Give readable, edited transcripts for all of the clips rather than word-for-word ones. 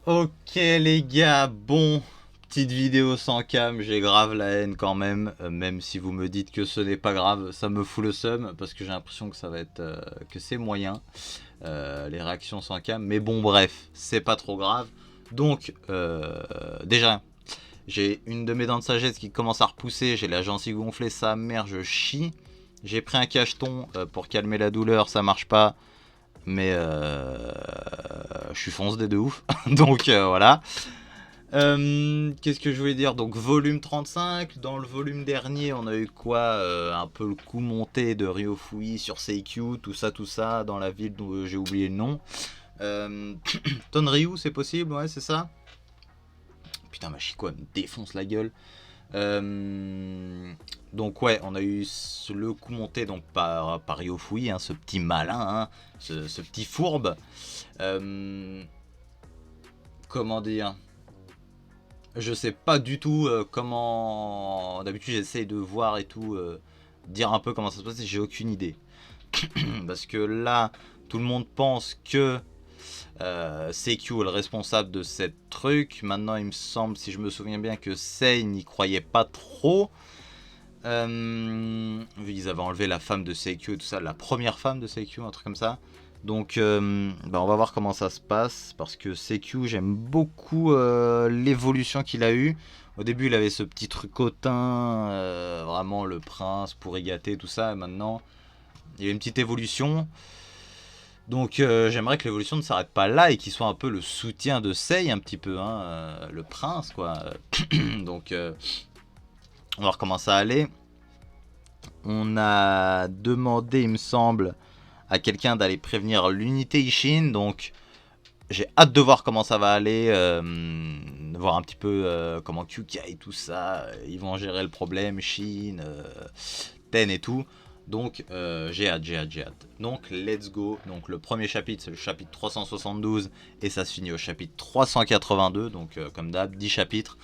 Ok les gars, bon, petite vidéo sans cam, j'ai grave la haine quand même, même si vous me dites que ce n'est pas grave, ça me fout le seum parce que j'ai l'impression que ça va être, que c'est moyen, les réactions sans cam, mais bon bref, c'est pas trop grave. Donc déjà, j'ai une de mes dents de sagesse qui commence à repousser, j'ai la gencive gonflée, sa mère, je chie. J'ai pris un cacheton pour calmer la douleur, ça marche pas. Mais je suis foncé de ouf. Donc voilà. Qu'est-ce que je voulais dire? Donc volume 35. Dans le volume dernier, on a eu quoi? Un peu le coup monté de Ryofui sur Seikyu, tout ça, dans la ville dont j'ai oublié le nom. Tonryu, c'est possible? Ouais, c'est ça. Putain, ma Chico, elle me défonce la gueule. Donc ouais, on a eu le coup monté donc par Ryofui, hein, ce petit malin, hein, ce petit fourbe. Comment dire? Je sais pas du tout comment... D'habitude j'essaye de voir et tout, dire un peu comment ça se passe, et j'ai aucune idée. Parce que là, tout le monde pense que Seikyu est le responsable de cette truc. Maintenant, il me semble, si je me souviens bien, que Sei n'y croyait pas trop. Ils avaient enlevé la femme de Seikyu et tout ça, la première femme de Seikyu, un truc comme ça. Donc on va voir comment ça se passe, parce que Seikyu, j'aime beaucoup l'évolution qu'il a eu. Au début il avait ce petit truc hautain, vraiment le prince pour y gâter tout ça, et maintenant il y a une petite évolution. Donc j'aimerais que l'évolution ne s'arrête pas là et qu'il soit un peu le soutien de Sei un petit peu, hein, le prince quoi. Donc on va voir comment ça allait. On a demandé, il me semble, à quelqu'un d'aller prévenir l'unité Ishin. Donc j'ai hâte de voir comment ça va aller. Voir un petit peu comment Kyuka et tout ça, ils vont gérer le problème. Shin, Ten et tout. Donc j'ai hâte. Donc let's go. Donc le premier chapitre, c'est le chapitre 372. Et ça se finit au chapitre 382. Donc comme d'hab, 10 chapitres.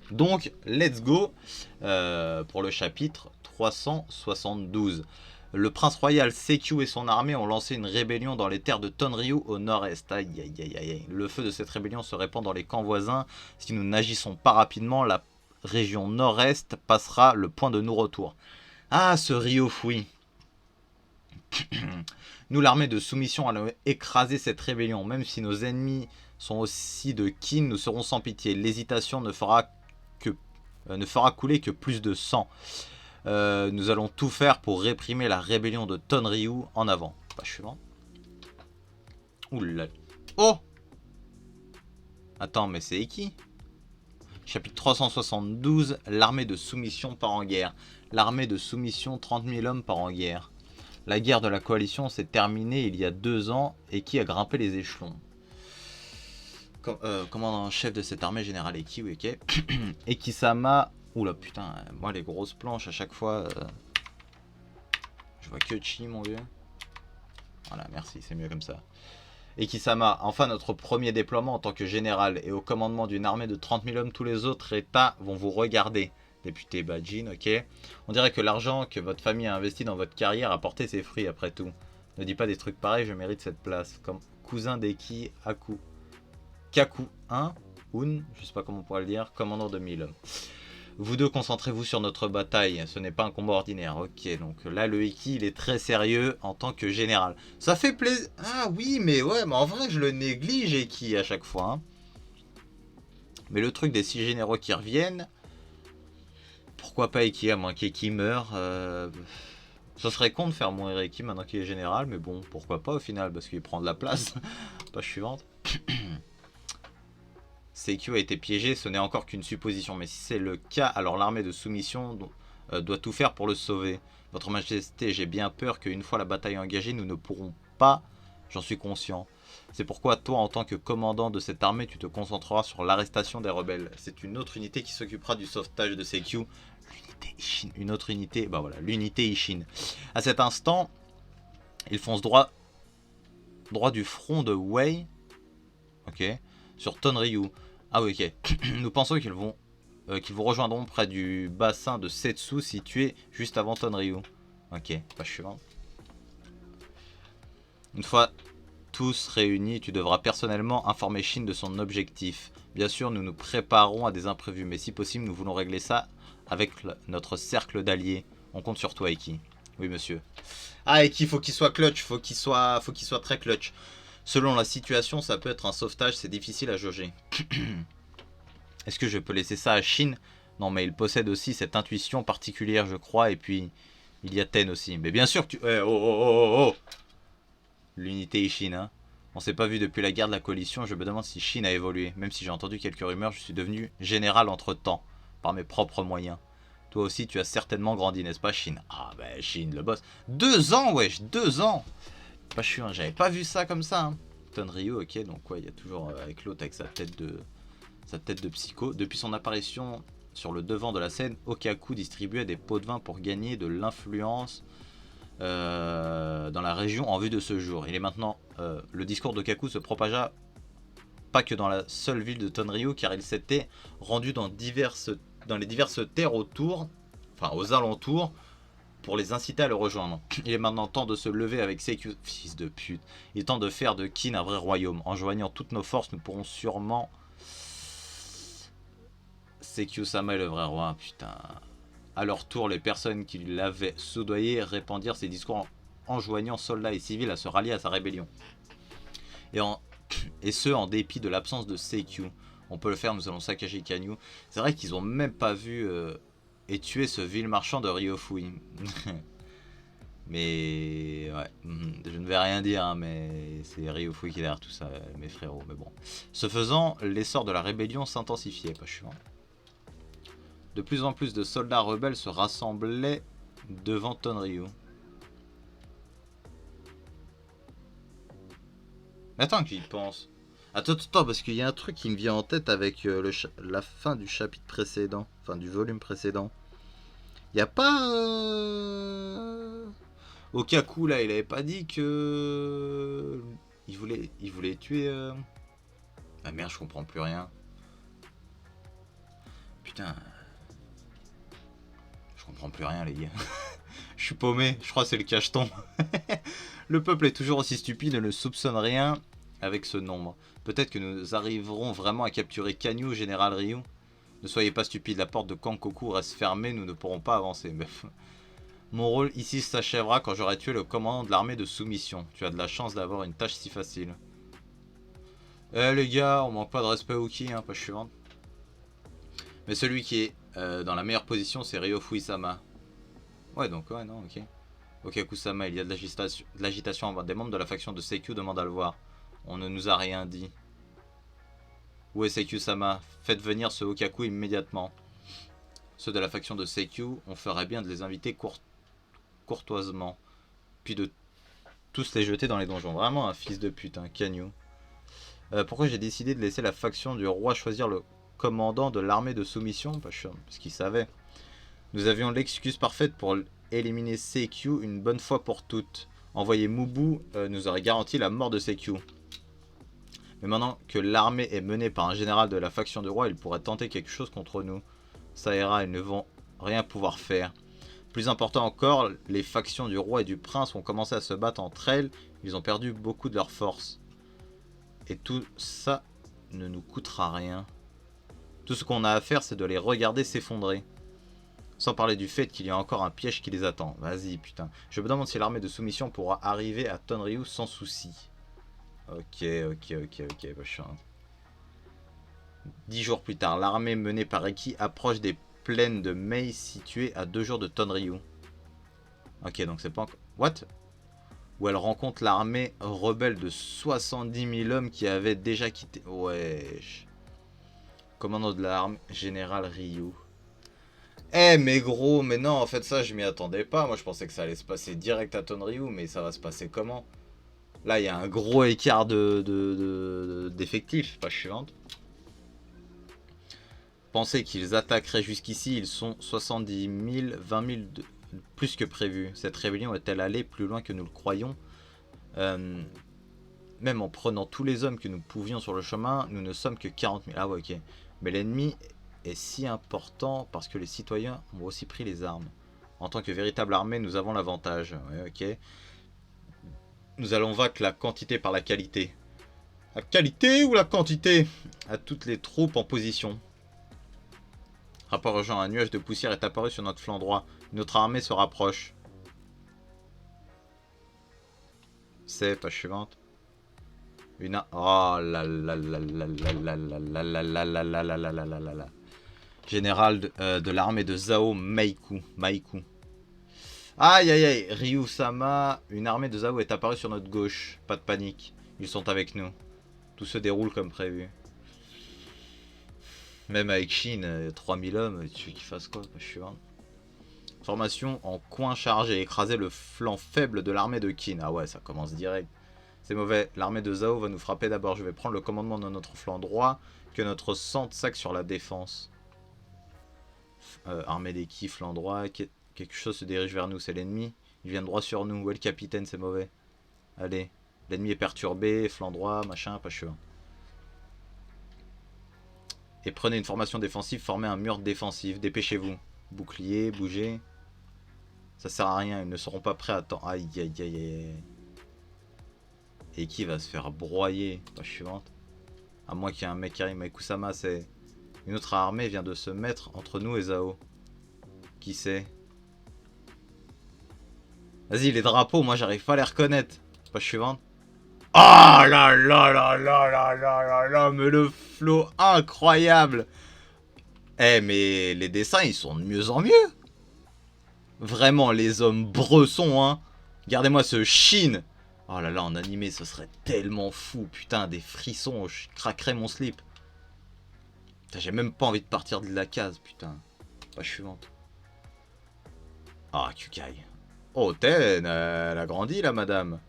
Donc, let's go pour le chapitre 372. Le prince royal Seikyu et son armée ont lancé une rébellion dans les terres de Tonryu au nord-est. Aïe, aïe, aïe, aïe. Le feu de cette rébellion se répand dans les camps voisins. Si nous n'agissons pas rapidement, la région nord-est passera le point de non-retour. Ah, ce Ryofui. Nous, l'armée de soumission, allons écraser cette rébellion. Même si nos ennemis sont aussi de kin, nous serons sans pitié. L'hésitation ne fera couler que plus de sang. Nous allons tout faire pour réprimer la rébellion de Tonryu. En avant. Page suivante. Oula. Oh! Attends, mais c'est qui? Chapitre 372. L'armée de soumission part en guerre. L'armée de soumission, 30 000 hommes part en guerre. La guerre de la coalition s'est terminée il y a 2 ans. Et qui a grimpé les échelons? Commandant en chef de cette armée, général Eki, oui, ok. Ekisama. Oula putain, moi les grosses planches à chaque fois. Je vois que Chi, mon vieux. Voilà, merci, c'est mieux comme ça. Ekisama, enfin notre premier déploiement en tant que général et au commandement d'une armée de 30 000 hommes, tous les autres états vont vous regarder. Député Bajin, ok. On dirait que l'argent que votre famille a investi dans votre carrière a porté ses fruits après tout. Ne dis pas des trucs pareils, je mérite cette place. Comme cousin d'Eki, Aku. Kaku 1, Un, je sais pas comment on pourrait le dire, commandant de 1000 hommes. Vous deux, concentrez-vous sur notre bataille, ce n'est pas un combat ordinaire. Ok, donc là le Eki il est très sérieux en tant que général. Ça fait plaisir. Ah oui, mais ouais, mais en vrai je le néglige Eki à chaque fois. Hein. Mais le truc des 6 généraux qui reviennent, pourquoi pas Eki, à moins qu'Eki meure. Ça serait con de faire mourir Eki maintenant qu'il est général, mais bon, pourquoi pas au final, parce qu'il prend de la place. Page suivante. Seikyu a été piégé, ce n'est encore qu'une supposition, mais si c'est le cas, alors l'armée de soumission doit tout faire pour le sauver. Votre Majesté, j'ai bien peur qu'une fois la bataille engagée, nous ne pourrons pas, j'en suis conscient. C'est pourquoi toi, en tant que commandant de cette armée, tu te concentreras sur l'arrestation des rebelles. C'est une autre unité qui s'occupera du sauvetage de Seikyu. L'unité Ishin, une autre unité, bah voilà, l'unité Ishin. À cet instant, il fonce droit du front de Wei, ok, sur Tonryu. Ah oui, ok. Nous pensons qu'ils vont qu'ils vous rejoindront près du bassin de Setsu situé juste avant Tonryu. Ok, pas chiant. Une fois tous réunis, tu devras personnellement informer Shin de son objectif. Bien sûr, nous nous préparons à des imprévus, mais si possible, nous voulons régler ça avec notre cercle d'alliés. On compte sur toi, Eki. Oui, monsieur. Ah, Eki, faut qu'il soit clutch, faut qu'il soit très clutch. Selon la situation, ça peut être un sauvetage, c'est difficile à jauger. Est-ce que je peux laisser ça à Shin? Non, mais il possède aussi cette intuition particulière, je crois, et puis il y a Ten aussi. Mais bien sûr que tu... Eh, oh, oh, oh, oh, oh. L'unité Ishin, hein. On s'est pas vu depuis la guerre de la coalition, je me demande si Shin a évolué. Même si j'ai entendu quelques rumeurs, je suis devenu général entre temps, par mes propres moyens. Toi aussi, tu as certainement grandi, n'est-ce pas, Shin? Ah ben, Shin, le boss. 2 ans, wesh, 2 ans. Pas chiant, j'avais pas vu ça comme ça, hein. Tonryu, ok, donc ouais, il y a toujours avec l'autre avec sa tête de psycho. Depuis son apparition sur le devant de la scène, Okaku distribuait des pots de vin pour gagner de l'influence dans la région en vue de ce jour. Il est maintenant, le discours d'Okaku se propagea pas que dans la seule ville de Tonryu, car il s'était rendu dans les diverses terres autour, enfin aux alentours, pour les inciter à le rejoindre. Il est maintenant temps de se lever avec Seikyu, fils de pute. Il est temps de faire de Kin un vrai royaume. En joignant toutes nos forces, nous pourrons sûrement... Seikyu-sama est le vrai roi, putain. À leur tour, les personnes qui l'avaient soudoyé répandirent ses discours en enjoignant soldats et civils à se rallier à sa rébellion. Et ce, en dépit de l'absence de Seikyu. On peut le faire, nous allons saccager Kanyu. C'est vrai qu'ils ont même pas vu et tué ce vil marchand de Ryofui. Mais ouais, je ne vais rien dire, hein, mais c'est Ryofui qui est derrière tout ça, mes frérots. Mais bon. Ce faisant, l'essor de la rébellion s'intensifiait, pas chiant. De plus en plus de soldats rebelles se rassemblaient devant Tonryu. Attends que j'y pense. Attends, parce qu'il y a un truc qui me vient en tête avec la fin du chapitre précédent. Enfin, du volume précédent. Il n'y a pas... Okaku, là, il avait pas dit que... Il voulait tuer... Ah merde, je comprends plus rien. Putain... Je comprends plus rien, les gars. Je suis paumé, je crois que c'est le cacheton. Le peuple est toujours aussi stupide et ne soupçonne rien avec ce nombre. Peut-être que nous arriverons vraiment à capturer Kanyu, Général Ryu. Ne soyez pas stupide, la porte de Kankoku reste fermée, nous ne pourrons pas avancer. Mon rôle ici s'achèvera quand j'aurai tué le commandant de l'armée de soumission. Tu as de la chance d'avoir une tâche si facile. Eh les gars, on manque pas de respect au qui, hein, pas suivante. Mais celui qui est dans la meilleure position, c'est Ryofui-sama. Ouais, donc, ouais, non, ok. Okaku-sama, il y a de l'agitation. Des membres de la faction de Seikyu demandent à le voir. On ne nous a rien dit. Où est Seikyu-sama? Faites venir ce Okaku immédiatement. Ceux de la faction de Seikyu, on ferait bien de les inviter courtoisement. Puis de tous les jeter dans les donjons. Vraiment un fils de pute, hein, Kanyu. Pourquoi j'ai décidé de laisser la faction du roi choisir le commandant de l'armée de soumission? Parce qu'il savait. Nous avions l'excuse parfaite pour éliminer Seikyu une bonne fois pour toutes. Envoyer Mubu nous aurait garanti la mort de Seikyu. Mais maintenant que l'armée est menée par un général de la faction du roi, il pourrait tenter quelque chose contre nous. Ça ira, ils ne vont rien pouvoir faire. Plus important encore, les factions du roi et du prince ont commencé à se battre entre elles. Ils ont perdu beaucoup de leur force. Et tout ça ne nous coûtera rien. Tout ce qu'on a à faire, c'est de les regarder s'effondrer. Sans parler du fait qu'il y a encore un piège qui les attend. Vas-y, putain. Je me demande si l'armée de soumission pourra arriver à Tonryu sans souci. Ok, machin. 10 jours plus tard, l'armée menée par Eki approche des plaines de Mei situées à 2 jours de Tonryu. Ok, donc c'est pas encore... What? Où elle rencontre l'armée rebelle de 70 000 hommes qui avaient déjà quitté... Wesh. Commandant de l'armée, Général Ryu. Eh mais gros, mais non, en fait ça je m'y attendais pas. Moi je pensais que ça allait se passer direct à Tonryu, mais ça va se passer comment? Là il y a un gros écart d'effectifs, pas chiante. Pensez qu'ils attaqueraient jusqu'ici, ils sont 70 000, 20 000 plus que prévu. Cette rébellion est-elle allée plus loin que nous le croyons? Même en prenant tous les hommes que nous pouvions sur le chemin, nous ne sommes que 40 000. Ah ouais, ok. Mais l'ennemi est si important parce que les citoyens ont aussi pris les armes. En tant que véritable armée, nous avons l'avantage. Ouais, ok. Nous allons vaincre la quantité par la qualité. La qualité ou la quantité? À toutes les troupes en position. Rapport urgent, un nuage de poussière est apparu sur notre flanc droit. Notre armée se rapproche. C'est page suivante. Une... Oh là là là là là là là là là là là là là là là là là. Général de l'armée de Zhao Meiku. Aïe aïe aïe, Ryu-sama, une armée de Zhao est apparue sur notre gauche. Pas de panique, ils sont avec nous. Tout se déroule comme prévu. Même avec Shin, 3000 hommes, tu veux qu'ils fassent quoi? Je suis vraiment... Formation en coin chargé, écraser le flanc faible de l'armée de Qin. Ah ouais, ça commence direct. C'est mauvais, l'armée de Zhao va nous frapper d'abord. Je vais prendre le commandement de notre flanc droit, que notre centre s'axe sur la défense. Armée des Qi, flanc droit, quelque chose se dirige vers nous, c'est l'ennemi. Il vient droit sur nous, où est le capitaine? C'est mauvais. Allez, l'ennemi est perturbé, flanc droit, machin, pas chaud. Et prenez une formation défensive, formez un mur défensif, dépêchez-vous. Bouclier, bougez. Ça sert à rien, ils ne seront pas prêts à temps. Aïe aïe aïe aïe. Et qui va se faire broyer? Page suivante. À moins qu'il y ait un mec qui arrive. Mais Kusama, c'est... Une autre armée vient de se mettre entre nous et Zhao. Qui c'est? Vas-y, les drapeaux, moi j'arrive pas à les reconnaître. Page suivante. Oh là là là là là là là là, mais le flow incroyable. Eh mais les dessins ils sont de mieux en mieux. Vraiment les hommes bressons hein. Regardez-moi ce Shin. Oh là là en animé ce serait tellement fou. Putain des frissons, je craquerais mon slip. J'ai même pas envie de partir de la case putain. Page suivante. Ah Kukai. Oh Ten, elle a grandi la madame.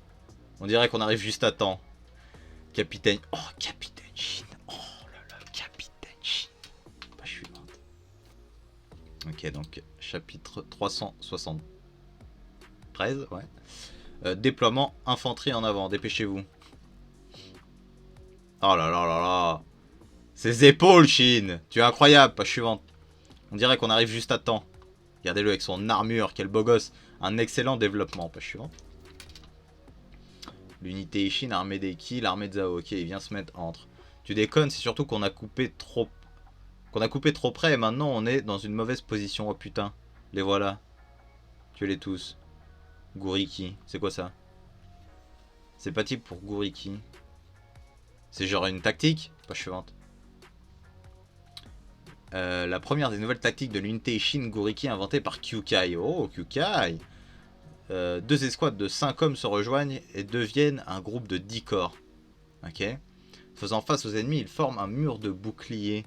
On dirait qu'on arrive juste à temps. Capitaine... Oh, Capitaine Shin. Oh là là, Capitaine Shin. Page suivante. Ok, donc chapitre 373, ouais. Déploiement infanterie en avant, dépêchez-vous. Oh là là là là. Ses épaules, Shin. Tu es incroyable, page suivante. On dirait qu'on arrive juste à temps. Regardez-le avec son armure, quel beau gosse. Un excellent développement, page suivante. L'unité Ishin, armée des Qi, l'armée de Zhao. Ok, il vient se mettre entre. Tu déconnes, c'est surtout qu'on a coupé trop... trop près et maintenant on est dans une mauvaise position. Oh putain, les voilà. Tuez-les tous. Guriki, c'est quoi ça? C'est pas type pour Guriki. C'est genre une tactique? Page suivante. La première des nouvelles tactiques de l'unité Ishin Guriki inventée par Kyukai. Oh, Kyukai. Deux escouades de 5 hommes se rejoignent et deviennent un groupe de 10 corps. Ok. Faisant face aux ennemis, ils forment un mur de boucliers.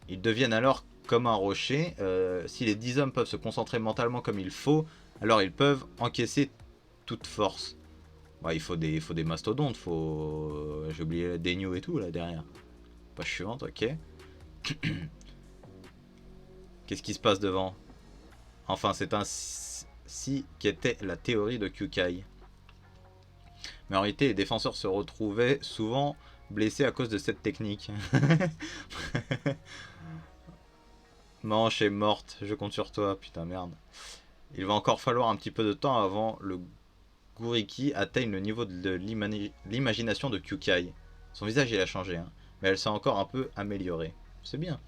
Ils deviennent alors comme un rocher. Si les 10 hommes peuvent se concentrer mentalement comme il faut, alors ils peuvent encaisser toute force. Ouais, il faut des mastodontes. J'ai oublié la Denyu et tout là derrière. Page suivante, ok. Qu'est-ce qui se passe devant? Enfin, c'est ainsi qu'était la théorie de Kyukai. Mais en réalité, les défenseurs se retrouvaient souvent blessés à cause de cette technique. Manche est morte, je compte sur toi, putain merde. Il va encore falloir un petit peu de temps avant le Guriki atteigne le niveau de l'imagination de Kyukai. Son visage il a changé, hein, mais elle s'est encore un peu améliorée. C'est bien.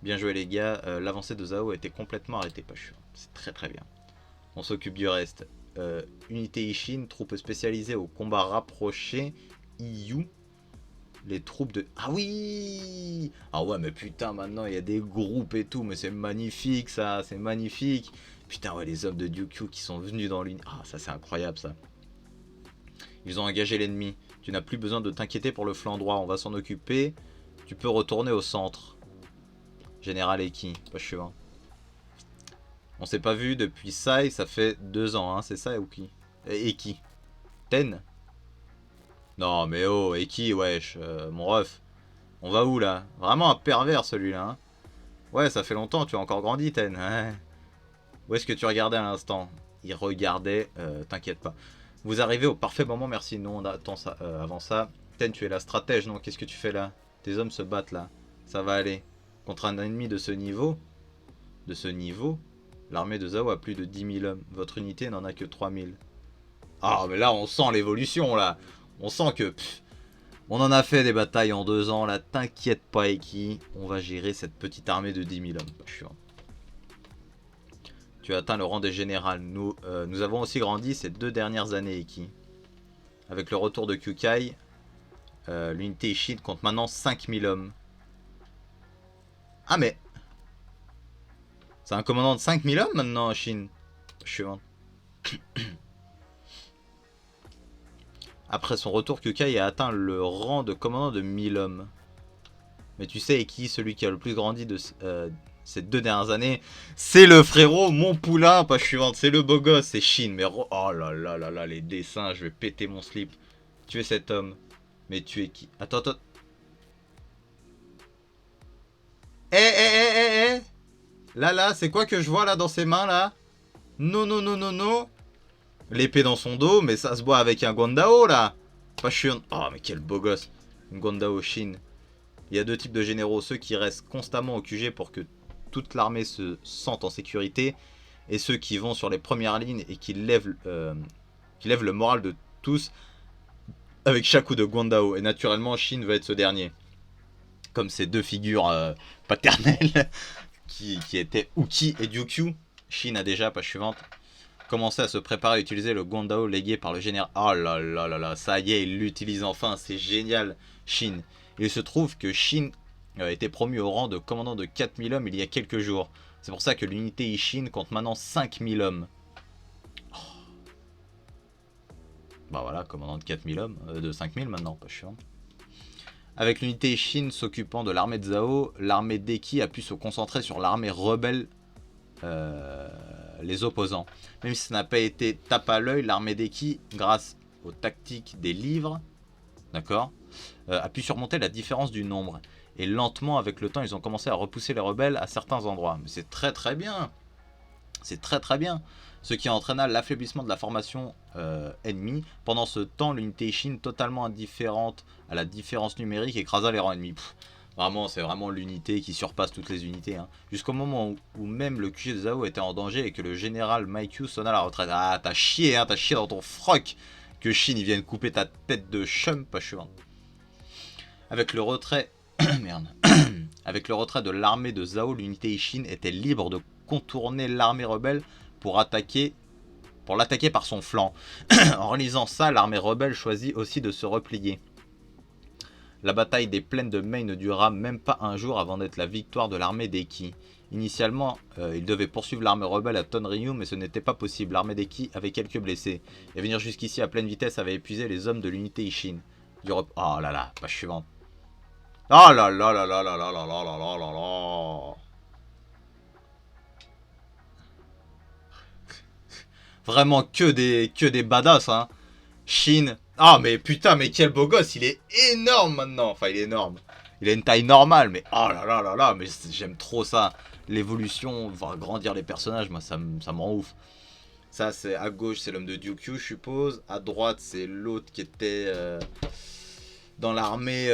Bien joué les gars, l'avancée de Zhao a été complètement arrêtée, pas sûr. C'est très très bien. On s'occupe du reste. Unité Ishin, troupes spécialisées au combat rapproché, IU. Les troupes de... Ah oui! Ah ouais mais putain maintenant il y a des groupes et tout, mais c'est magnifique ça, c'est magnifique. Putain ouais les hommes de Ryukyu qui sont venus dans l'unité. Ah ça c'est incroyable ça. Ils ont engagé l'ennemi. Tu n'as plus besoin de t'inquiéter pour le flanc droit, on va s'en occuper. Tu peux retourner au centre. Général Eki, pas suivant. On s'est pas vu depuis Sai, ça fait 2 ans, hein, c'est ça ou qui? Eki. Ten? Non mais oh, Eki, wesh, mon ref. On va où là? Vraiment un pervers celui-là. Hein, ouais, ça fait longtemps, tu as encore grandi, Ten. Ouais. Où est-ce que tu regardais à l'instant? Il regardait, t'inquiète pas. Vous arrivez au parfait moment, merci. Non, on attend ça. Avant ça, Ten, tu es la stratège, non? Qu'est-ce que tu fais là? Tes hommes se battent là. Ça va aller. Contre un ennemi de ce niveau, l'armée de Zhao a plus de 10 000 hommes. Votre unité n'en a que 3 000. Ah, mais là, on sent l'évolution, là. On sent que... on en a fait des batailles en 2 ans, là. T'inquiète pas, Eki. On va gérer cette petite armée de 10 000 hommes. Je suis... Tu as atteint le rang des générales. Nous avons aussi grandi ces 2 dernières années, Eki. Avec le retour de Kyukai, l'unité Ishin compte maintenant 5000 hommes. Ah mais... c'est un commandant de 5000 hommes maintenant, Ishin. Je suis... Après son retour, Kyukai a atteint le rang de commandant de 1000 hommes. Mais tu sais, qui celui qui a le plus grandi de ces 2 dernières années, c'est le frérot, mon poulain, pas suivante, c'est le beau gosse, c'est Shin. Mais oh là là là là, les dessins, je vais péter mon slip. Tu es cet homme. Mais tu es qui? Attends, attends. Eh. Là, c'est quoi que je vois là dans ses mains là? Non. L'épée dans son dos, mais ça se boit avec un Guandao là. Pas chiant. Oh, mais quel beau gosse. Une Guandao Shin. Il y a 2 types de généraux. Ceux qui restent constamment au QG pour que toute l'armée se sente en sécurité. Et ceux qui vont sur les premières lignes et qui lèvent le moral de tous avec chaque coup de Guandao. Et naturellement, Shin va être ce dernier. Comme ces 2 figures paternelles qui étaient Uki et Ryukyu. Shin a déjà, page suivante, commencé à se préparer à utiliser le Guandao légué par le général. Oh là là là là, ça y est, il l'utilise enfin, c'est génial, Shin. Il se trouve que Shin a été promu au rang de commandant de 4000 hommes il y a quelques jours. C'est pour ça que l'unité Ishin compte maintenant 5000 hommes. Oh. Bah voilà, commandant de 4000 hommes, de 5000 maintenant, pas chiant. Avec l'unité Ishin s'occupant de l'armée de Zhao, l'armée d'Eki a pu se concentrer sur l'armée rebelle, les opposants. Même si ça n'a pas été tape à l'œil, l'armée d'Eki, grâce aux tactiques des livres, d'accord, a pu surmonter la différence du nombre. Et lentement, avec le temps, ils ont commencé à repousser les rebelles à certains endroits. Mais c'est très très bien. C'est très très bien. Ce qui entraîna l'affaiblissement de la formation ennemie. Pendant ce temps, l'unité Ishin, totalement indifférente à la différence numérique, écrasa les rangs ennemis. Vraiment, c'est vraiment l'unité qui surpasse toutes les unités. Hein. Jusqu'au moment où même le QG de Zhao était en danger et que le général Maikyu sonna la retraite. Ah, t'as chié, hein, t'as chié dans ton froc que Shin il vienne couper ta tête de chum, pas chevin. Avec le retrait... Merde. Avec le retrait de l'armée de Zhao, l'unité Ishin était libre de contourner l'armée rebelle pour l'attaquer par son flanc. En réalisant ça, l'armée rebelle choisit aussi de se replier. La bataille des plaines de Mei ne dura même pas un jour avant d'être la victoire de l'armée d'Eki. Initialement, il devait poursuivre l'armée rebelle à Tonryu, mais ce n'était pas possible. L'armée d'Eki avait quelques blessés. Et venir jusqu'ici à pleine vitesse avait épuisé les hommes de l'unité Ishin. Oh là là, page suivante. Oh là là là là là là là là là là là là. Vraiment que des badass, hein. Shin. Ah mais putain, mais quel beau gosse, il est énorme maintenant. Enfin, il est énorme. Il a une taille normale, mais oh là là là là, mais j'aime trop ça. L'évolution, voir grandir les personnages, moi ça me rend ouf. Ça, c'est à gauche, c'est l'homme de Ryukyu, je suppose. À droite, c'est l'autre qui était dans l'armée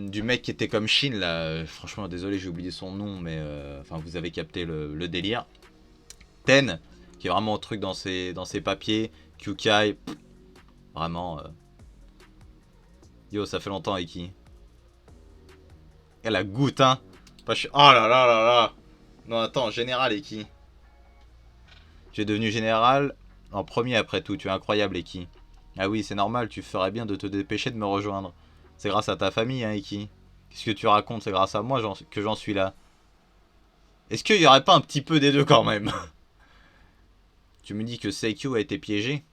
du mec qui était comme Shin, là. Franchement, désolé, j'ai oublié son nom, mais enfin, vous avez capté le délire. Ten, qui est vraiment un truc dans ses papiers. Kyukai, vraiment. Yo, ça fait longtemps, Eki. Elle a goutte, hein. Oh là là là là. Non, attends, général, Eki. Tu es devenu général en premier après tout. Tu es incroyable, Eki. Ah oui, c'est normal, tu ferais bien de te dépêcher de me rejoindre. C'est grâce à ta famille, hein, Eki. Qu'est-ce que tu racontes? C'est grâce à moi que j'en suis là. Est-ce qu'il n'y aurait pas un petit peu des deux quand même? Tu me dis que Seikyu a été piégé?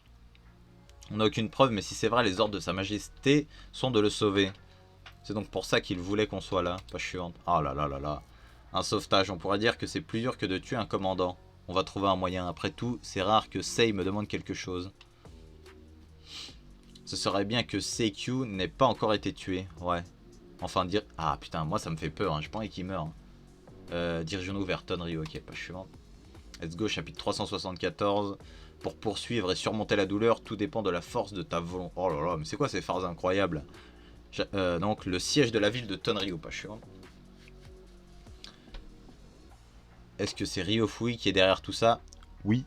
On n'a aucune preuve, mais si c'est vrai, les ordres de sa majesté sont de le sauver. C'est donc pour ça qu'il voulait qu'on soit là. Page suivante. Oh là là là là. Un sauvetage, on pourrait dire que c'est plus dur que de tuer un commandant. On va trouver un moyen. Après tout, c'est rare que Sei me demande quelque chose. Ce serait bien que Seikyu n'ait pas encore été tué. Ouais. Enfin, dire... Ah putain, moi ça me fait peur. Hein. J'ai pas envie qu'il meure. Hein. Dirigeons-nous vers Tonryu. Ok, page suivante. Let's go, chapitre 374. Pour poursuivre et surmonter la douleur, tout dépend de la force de ta volonté. Oh là là, mais c'est quoi ces phases incroyables? Donc, le siège de la ville de Tonryu, page suivante. est-ce que c'est Ryofui qui est derrière tout ça? Oui.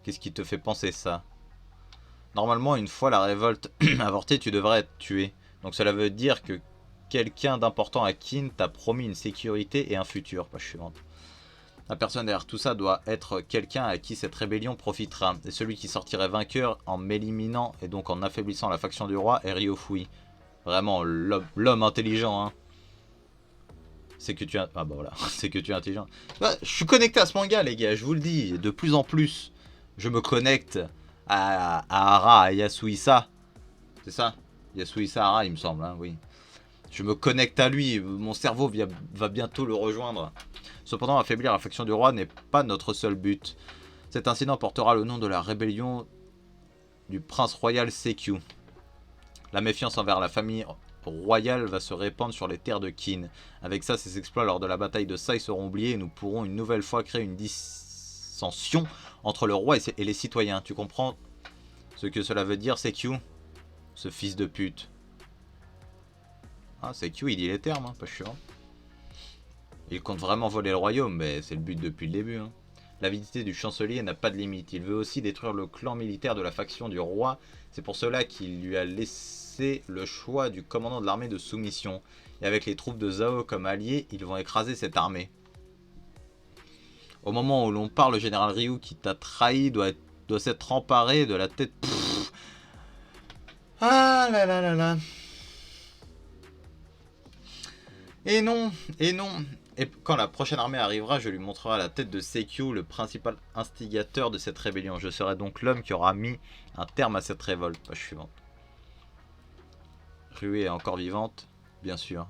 Qu'est-ce qui te fait penser ça? Normalement, une fois la révolte avortée, tu devrais être tué. Donc cela veut dire que quelqu'un d'important à Kin t'a promis une sécurité et un futur. Page suivante. La personne derrière tout ça doit être quelqu'un à qui cette rébellion profitera. Et celui qui sortirait vainqueur en m'éliminant et donc en affaiblissant la faction du roi est Ryofui. Vraiment l'homme intelligent, hein. C'est que tu es... Ah bah voilà, c'est que tu es intelligent. Bah, je suis connecté à ce manga, les gars, je vous le dis. De plus en plus, je me connecte à Hara, à Yasuhisa. C'est ça? Yasuhisa Hara, il me semble, hein, oui. Je me connecte à lui, mon cerveau va bientôt le rejoindre. Cependant, affaiblir la faction du roi n'est pas notre seul but. Cet incident portera le nom de la rébellion du prince royal Sekyu. La méfiance envers la famille royale va se répandre sur les terres de Kin. Avec ça, ces exploits lors de la bataille de Sai seront oubliés et nous pourrons une nouvelle fois créer une dissension entre le roi et les citoyens. Tu comprends ce que cela veut dire, Sekyu? Ce fils de pute. Ah, Sekyu, il dit les termes, hein, pas chiant. Il compte vraiment voler le royaume, mais c'est le but depuis le début. Hein. L'avidité du chancelier n'a pas de limite. Il veut aussi détruire le clan militaire de la faction du roi. C'est pour cela qu'il lui a laissé le choix du commandant de l'armée de soumission. Et avec les troupes de Zhao comme alliés, ils vont écraser cette armée. Au moment où l'on parle, le général Ryu qui t'a trahi doit s'être emparé de la tête... Pff. Ah là là là là. Et non, et non. Et quand la prochaine armée arrivera, je lui montrerai la tête de Sekyu, le principal instigateur de cette rébellion. Je serai donc l'homme qui aura mis un terme à cette révolte. Page suivante. Rui est encore vivante, bien sûr.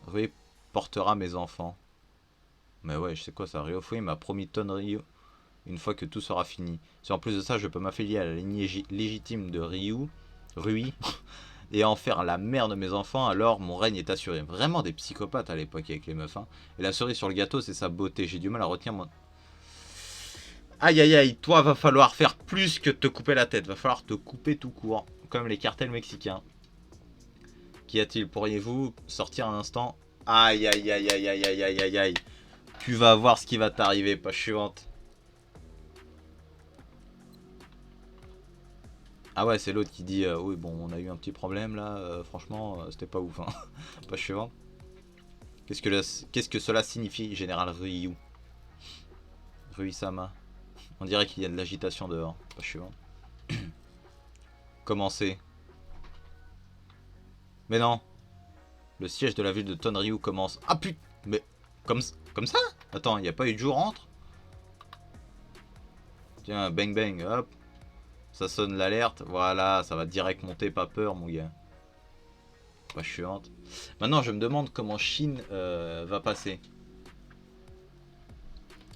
Rui portera mes enfants. Mais ouais, je sais quoi ça, Ryofui m'a promis Tonryu une fois que tout sera fini. Si en plus de ça, je peux m'affilier à la lignée légitime de Rui, et en faire la mère de mes enfants, alors mon règne est assuré. Vraiment des psychopathes à l'époque avec les meufs. Hein. Et la cerise sur le gâteau, c'est sa beauté. J'ai du mal à retenir mon... Aïe aïe aïe, toi va falloir faire plus que te couper la tête. Va falloir te couper tout court. Comme les cartels mexicains. Qu'y a-t-il? Pourriez-vous sortir un instant? Aïe aïe aïe aïe aïe aïe aïe aïe aïe. Tu vas voir ce qui va t'arriver, page suivante. Ah ouais, c'est l'autre qui dit oui, bon, on a eu un petit problème là, franchement, c'était pas ouf. Hein. Page suivante. Qu'est-ce que cela signifie, général Ryu? Rui-sama. On dirait qu'il y a de l'agitation dehors. Page suivante. Commencez. Mais non. Le siège de la ville de Tonryu commence. Ah putain. Mais comme ça? Attends, il n'y a pas eu de jour entre? Tiens, bang bang, hop. Ça sonne l'alerte. Voilà, ça va direct monter, pas peur, mon gars. Page suivante. Maintenant, je me demande comment Chine va passer.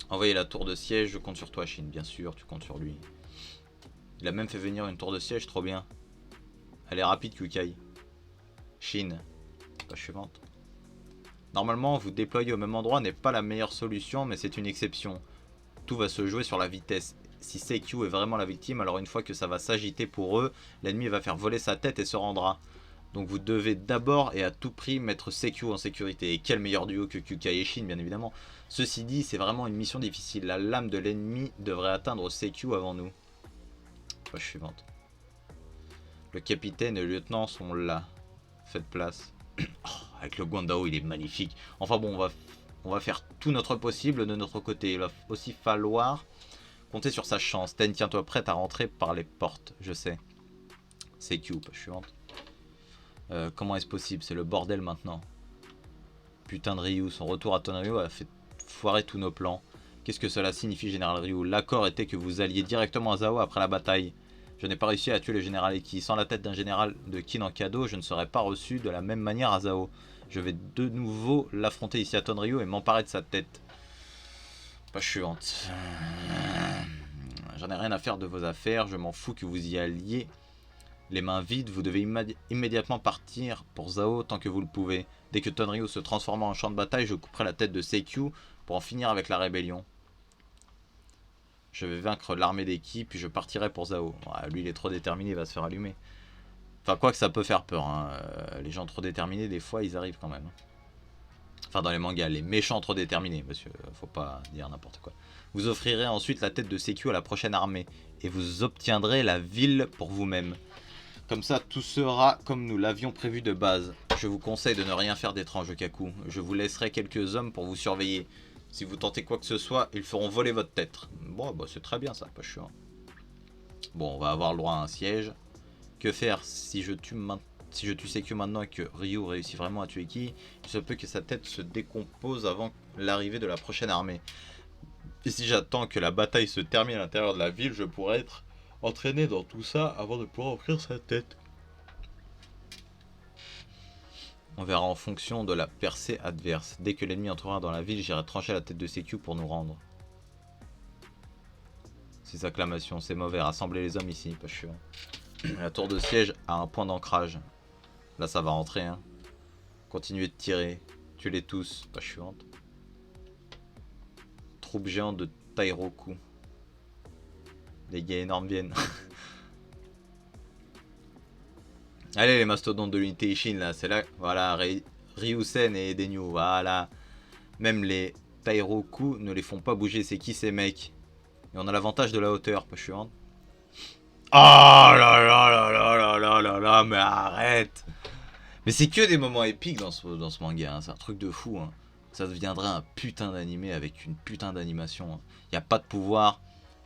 Envoyez la tour de siège, je compte sur toi, Chine. Bien sûr, tu comptes sur lui. Il a même fait venir une tour de siège, trop bien. Elle est rapide, Kukai. Chine. Page suivante. Normalement, vous déployer au même endroit n'est pas la meilleure solution, mais c'est une exception. Tout va se jouer sur la vitesse. Si Sekyu est vraiment la victime, alors une fois que ça va s'agiter pour eux, l'ennemi va faire voler sa tête et se rendra. Donc vous devez d'abord et à tout prix mettre Sekyu en sécurité. Et quel meilleur duo que Kukai et Shin, bien évidemment. Ceci dit, c'est vraiment une mission difficile. La lame de l'ennemi devrait atteindre Sekyu avant nous. Page suivante. Le capitaine et le lieutenant sont là. Faites place. Oh, avec le Guandao, il est magnifique. Enfin bon, on va faire tout notre possible de notre côté. Il va aussi falloir compter sur sa chance. Ten, tiens-toi prête à rentrer par les portes. Je sais. Sekyu, page suivante. Comment est-ce possible? C'est le bordel maintenant. Putain de Ryu, son retour à Tonryu a fait foirer tous nos plans. Qu'est-ce que cela signifie, général Ryu? L'accord était que vous alliez directement à Zhao après la bataille. Je n'ai pas réussi à tuer le général Eki. Sans la tête d'un général de Kin en cadeau, je ne serais pas reçu de la même manière à Zhao. Je vais de nouveau l'affronter ici à Tonryu et m'emparer de sa tête. Page suivante. J'en ai rien à faire de vos affaires, je m'en fous que vous y alliez. Les mains vides, vous devez immédiatement partir pour Zhao tant que vous le pouvez. Dès que Tonryu se transformera en champ de bataille, je couperai la tête de Sekyu pour en finir avec la rébellion. Je vais vaincre l'armée d'Eki, puis je partirai pour Zhao. Ouais, lui, il est trop déterminé, il va se faire allumer. Enfin, quoi que ça peut faire peur. Hein. Les gens trop déterminés, des fois, ils arrivent quand même. Enfin, dans les mangas, les méchants trop déterminés, monsieur, faut pas dire n'importe quoi. Vous offrirez ensuite la tête de Seikyu à la prochaine armée, et vous obtiendrez la ville pour vous-même. Comme ça, tout sera comme nous l'avions prévu de base. Je vous conseille de ne rien faire d'étrange, Okaku. Je vous laisserai quelques hommes pour vous surveiller. Si vous tentez quoi que ce soit, ils feront voler votre tête. Bon, bah c'est très bien ça, pas chiant. Bon, on va avoir le droit à un siège. Que faire si je tue Seikyu maintenant et que Ryu réussit vraiment à tuer Ki? Il se peut que sa tête se décompose avant l'arrivée de la prochaine armée. Et si j'attends que la bataille se termine à l'intérieur de la ville, je pourrais être entraîné dans tout ça avant de pouvoir offrir sa tête. On verra en fonction de la percée adverse. Dès que l'ennemi entrera dans la ville, j'irai trancher la tête de Seikyu pour nous rendre. Ces acclamations, c'est mauvais. Rassemblez les hommes ici, pas chiant. La tour de siège a un point d'ancrage. Là, ça va rentrer. Hein. Continuez de tirer. Tuez-les tous, pas chiante. Troupe géante de Tairoku. Les gars énormes viennent. Allez les mastodontes de l'unité Ishin là, c'est là. Voilà, Ryusen et Denyu, voilà. Même les Tairoku ne les font pas bouger, c'est qui ces mecs? Et on a l'avantage de la hauteur, pas chiant. Oh là là là là là là là là, mais arrête! Mais c'est que des moments épiques dans ce manga, hein. C'est un truc de fou. Hein. Ça deviendrait un putain d'animé avec une putain d'animation. Hein. Y a pas de pouvoir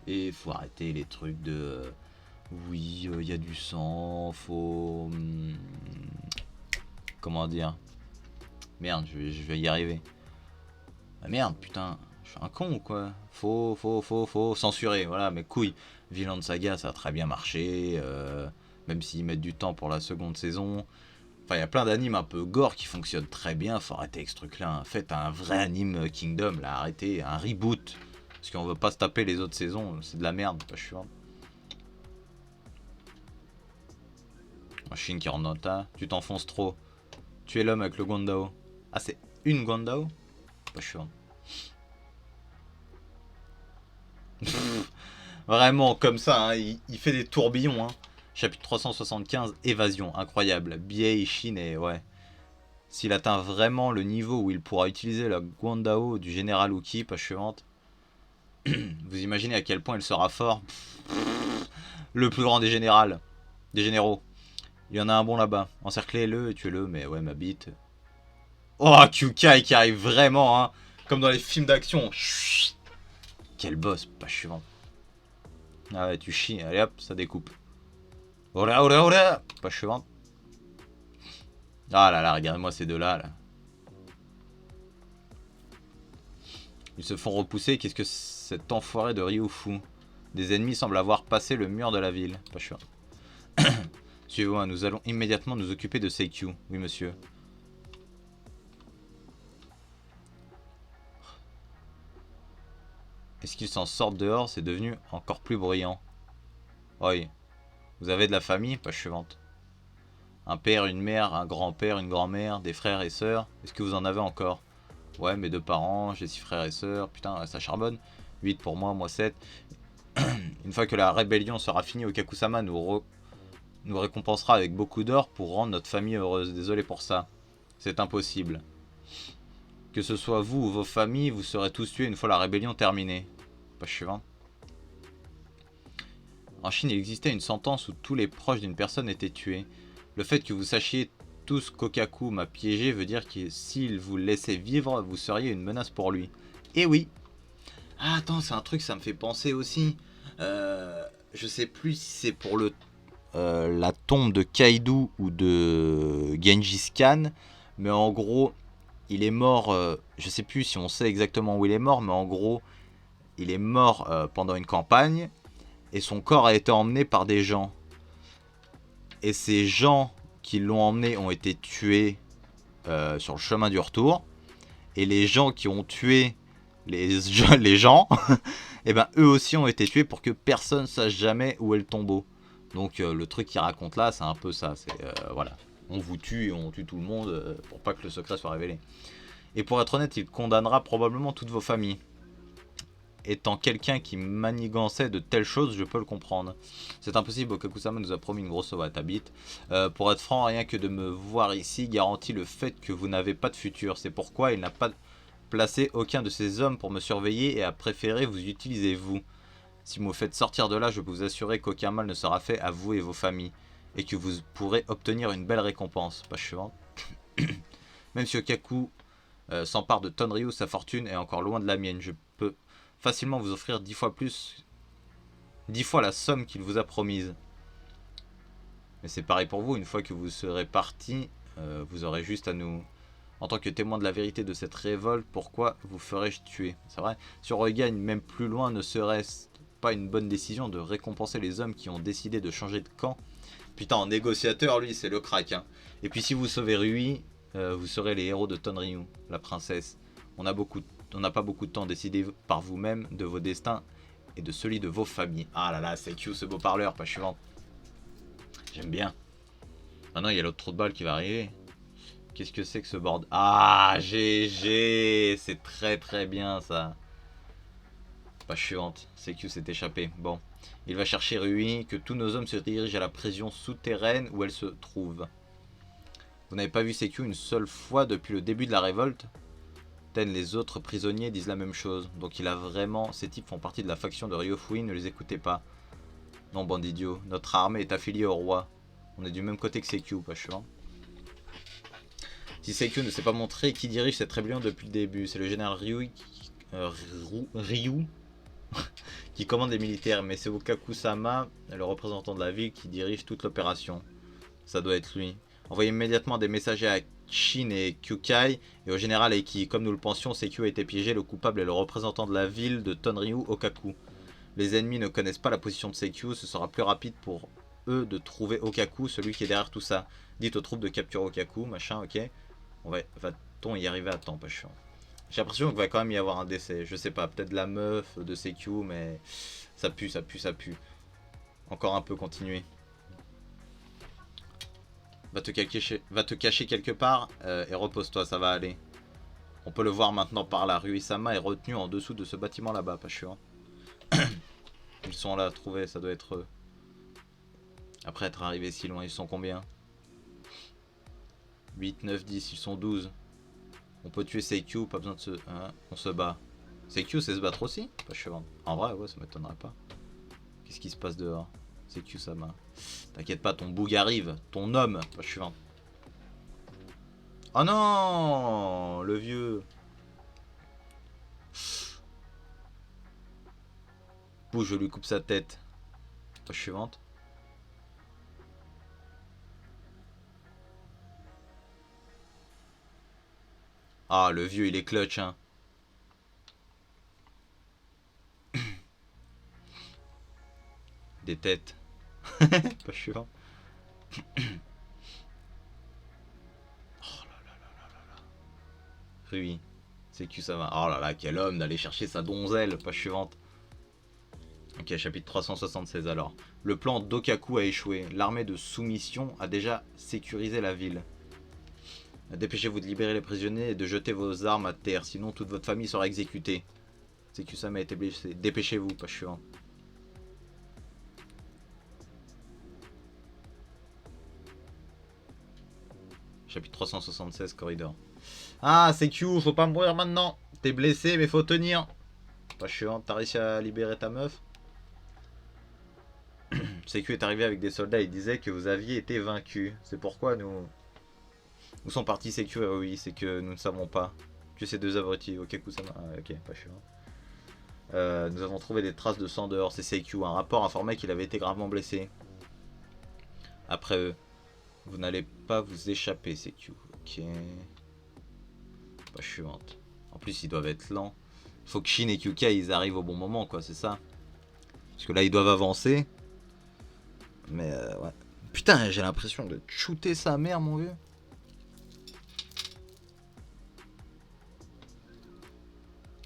et faut arrêter les trucs de oui, y a du sang, faut comment dire? Merde, je vais y arriver. Ah merde, putain, je suis un con ou quoi? Faut censurer, voilà, mais couilles. Vinland Saga, ça a très bien marché, même s'ils mettent du temps pour la seconde saison. Enfin, il y a plein d'animes un peu gore qui fonctionnent très bien. Faut arrêter avec ce truc-là. Hein. Faites un vrai anime Kingdom, là. Arrêtez, un reboot. Parce qu'on veut pas se taper les autres saisons. C'est de la merde, pas chiant. Machine qui rentre dans le tas. Tu t'enfonces trop. Tu es l'homme avec le Gondao. Ah, c'est une Gondao? Pas chiant. Vraiment, comme ça, hein, il fait des tourbillons. Hein. Chapitre 375, évasion, incroyable. Biei Ishin et ouais. S'il atteint vraiment le niveau où il pourra utiliser la Guandao du général Uki, pas suivante. Vous imaginez à quel point il sera fort. Le plus grand des généraux. Il y en a un bon là-bas. Encerclez-le et tuez-le, mais ouais, ma bite. Oh, Kyukai qui arrive vraiment, hein. Comme dans les films d'action. Quel boss, pas suivante. Ah ouais, tu chies. Allez hop, ça découpe. Oula, oula, oula. Pas suivante. Ah là là, regardez-moi ces deux-là. Là. Ils se font repousser. Qu'est-ce que cet enfoiré de Ryu fout? Des ennemis semblent avoir passé le mur de la ville. Pas sûr. Suivez-moi, nous allons immédiatement nous occuper de Seikyu. Oui, monsieur. Est-ce qu'ils s'en sortent dehors? C'est devenu encore plus bruyant. Oui. Vous avez de la famille? Pas suivante. Un père, une mère, un grand-père, une grand-mère, des frères et sœurs. Est-ce que vous en avez encore? Ouais, mes 2 parents, j'ai 6 frères et sœurs. Putain, ça charbonne. 8 pour moi, moi 7. Une fois que la rébellion sera finie, Okaku-sama nous récompensera avec beaucoup d'or pour rendre notre famille heureuse. Désolé pour ça. C'est impossible. Que ce soit vous ou vos familles, vous serez tous tués une fois la rébellion terminée. Pas suivant. En Chine, il existait une sentence où tous les proches d'une personne étaient tués. Le fait que vous sachiez tous qu'Okaku m'a piégé veut dire que s'il vous laissait vivre, vous seriez une menace pour lui. Et oui. Ah, attends, c'est un truc, ça me fait penser aussi. Je sais plus si c'est pour la tombe de Kaido ou de Genghis Khan. Mais en gros, il est mort. Je sais plus si on sait exactement où il est mort, mais en gros, il est mort pendant une campagne. Et son corps a été emmené par des gens. Et ces gens qui l'ont emmené ont été tués sur le chemin du retour. Et les gens qui ont tué les gens, et ben eux aussi ont été tués pour que personne sache jamais où est le tombeau. Donc le truc qu'il raconte là, c'est un peu ça. C'est voilà, on vous tue et on tue tout le monde pour pas que le secret soit révélé. Et pour être honnête, il condamnera probablement toutes vos familles. étant quelqu'un qui manigançait de telles choses, je peux le comprendre. C'est impossible, Okaku-sama nous a promis une grosse à ta bite. Pour être franc, rien que de me voir ici garantit le fait que vous n'avez pas de futur. C'est pourquoi il n'a pas placé aucun de ces hommes pour me surveiller et a préféré vous utiliser vous. Si vous me faites sortir de là, je peux vous assurer qu'aucun mal ne sera fait à vous et vos familles. Et que vous pourrez obtenir une belle récompense. Page suivante. Même si Okaku s'empare de Tonryu, sa fortune est encore loin de la mienne. Je peux facilement vous offrir 10 fois plus, 10 fois la somme qu'il vous a promise. Mais c'est pareil pour vous, une fois que vous serez parti, vous aurez juste à nous... En tant que témoin de la vérité de cette révolte, pourquoi vous ferais-je tuer? C'est vrai. Si on regagne même plus loin, ne serait-ce pas une bonne décision de récompenser les hommes qui ont décidé de changer de camp? Putain, en négociateur, lui, c'est le crack. Hein. Et puis si vous sauvez Rui, vous serez les héros de Tonryu, la princesse. On n'a pas beaucoup de temps. Décidez par vous-même de vos destins et de celui de vos familles. Ah là là, c'est cute ce beau parleur, page suivante. J'aime bien. Ah non, il y a l'autre trou de balle qui va arriver. Qu'est-ce que c'est que ce board? Ah, GG. C'est très très bien ça. Page suivante. CQ s'est échappé. Bon. Il va chercher Rui, que tous nos hommes se dirigent à la prison souterraine où elle se trouve. Vous n'avez pas vu CQ une seule fois depuis le début de la révolte? Ten, les autres prisonniers disent la même chose. Donc il a vraiment... Ces types font partie de la faction de Ryofui, ne les écoutez pas. Non, bande d'idiots. Notre armée est affiliée au roi. On est du même côté que CQ, pas sûr. Si CQ ne s'est pas montré, qui dirige cette rébellion depuis le début? C'est le général Ryu qui commande les militaires, mais c'est Okaku-sama, le représentant de la ville, qui dirige toute l'opération. Ça doit être lui. Envoyez immédiatement des messagers à Shin et Kyukai et au général Eiki. Comme nous le pensions, Seikyu a été piégé, le coupable est le représentant de la ville de Tonryu, Okaku. Les ennemis ne connaissent pas la position de Seikyu, ce sera plus rapide pour eux de trouver Okaku, celui qui est derrière tout ça. Dites aux troupes de capturer Okaku, machin, ok. Va-t-on y arriver à temps, pas chiant. J'ai l'impression qu'il va quand même y avoir un décès. Je sais pas, peut-être la meuf de Seikyu, mais ça pue, ça pue, ça pue. Encore un peu, continuer. Va te cacher quelque part et repose-toi, ça va aller. On peut le voir maintenant par là. Rui-sama est retenu en dessous de ce bâtiment là-bas, pas chiant. Ils sont là, trouvés, ça doit être eux. Après être arrivés si loin, ils sont combien? 8, 9, 10, ils sont 12. On peut tuer Seikyu, pas besoin de se... Hein, on se bat. Seikyu, c'est se battre aussi? Pas chiant. En vrai, ouais, ça m'étonnerait pas. Qu'est-ce qui se passe dehors? Seikyu-sama. T'inquiète pas, ton boug arrive. Ton homme. Pas chiant. Oh non, le vieux. Bouge, je lui coupe sa tête. Page suivante. Ah, le vieux, il est clutch, hein. Des têtes. Pas suivant. Oh là là là là là. Rui. C'est que ça va. Oh là là, quel homme d'aller chercher sa donzelle. Page suivante. Ok, chapitre 376 alors. Le plan d'Okaku a échoué. L'armée de soumission a déjà sécurisé la ville. Dépêchez-vous de libérer les prisonniers et de jeter vos armes à terre, sinon toute votre famille sera exécutée. Seikyu-sama a été blessé. Dépêchez-vous, page suivante. Chapitre 376, corridor. Ah, Seikyu, faut pas mourir maintenant. T'es blessé, mais faut tenir. Page suivante, t'as réussi à libérer ta meuf? Seikyu est arrivé avec des soldats et disait que vous aviez été vaincu. C'est pourquoi nous... Où sont partis Seikyu et Rui? C'est que nous ne savons pas. Que ces deux abrutis. Okaku-sama. Ah, ok, pas chiant. Nous avons trouvé des traces de sang dehors. C'est Seikyu. Un rapport informait qu'il avait été gravement blessé. Après eux. Vous n'allez pas vous échapper, Seikyu. Ok. Pas suivante. En plus, ils doivent être lents. Faut que Shin et Kyukai ils arrivent au bon moment, quoi. C'est ça. Parce que là, ils doivent avancer. Mais ouais. Putain, j'ai l'impression de shooter sa mère, mon vieux.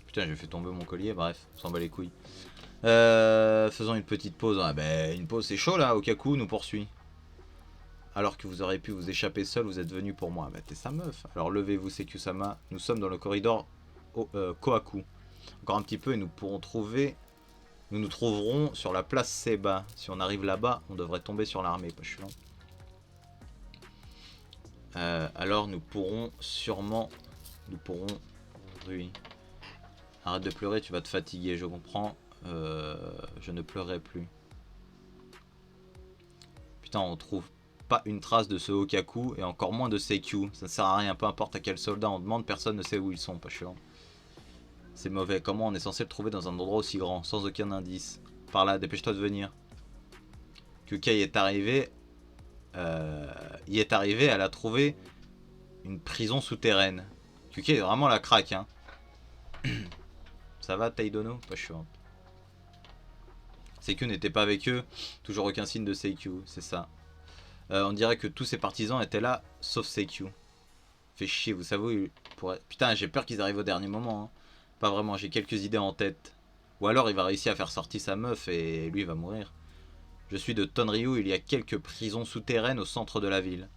Putain, j'ai fait tomber mon collier, bref, on s'en bat les couilles. Faisons une petite pause. Ah ben, une pause, c'est chaud là, Okaku nous poursuit. Alors que vous auriez pu vous échapper seul, vous êtes venu pour moi. Bah t'es sa meuf. Alors levez-vous, Seikyu-sama. Nous sommes dans le corridor Kohaku. Encore un petit peu et nous pourrons trouver... Nous nous trouverons sur la place Seba. Si on arrive là-bas, on devrait tomber sur l'armée. Pas chiant. Alors nous pourrons sûrement... Nous pourrons... Oui. Arrête de pleurer, tu vas te fatiguer, je comprends. Je ne pleurerai plus. Putain, on trouve pas une trace de ce Okaku et encore moins de Seikyu. Ça ne sert à rien, peu importe à quel soldat on demande, personne ne sait où ils sont, pas chiant. C'est mauvais, comment on est censé le trouver dans un endroit aussi grand, sans aucun indice? Par là, dépêche-toi de venir. Kyukai est arrivé... elle a trouvé une prison souterraine. Kyukai est vraiment la craque, hein. Ça va, Taidono? Pas chiant. Seikyu n'était pas avec eux, toujours aucun signe de Seikyu, c'est ça. On dirait que tous ses partisans étaient là, sauf Seikyu. Fait chier, vous savez, putain, j'ai peur qu'ils arrivent au dernier moment. Hein. Pas vraiment, j'ai quelques idées en tête. Ou alors il va réussir à faire sortir sa meuf et lui il va mourir. Je suis de Tonryu, il y a quelques prisons souterraines au centre de la ville.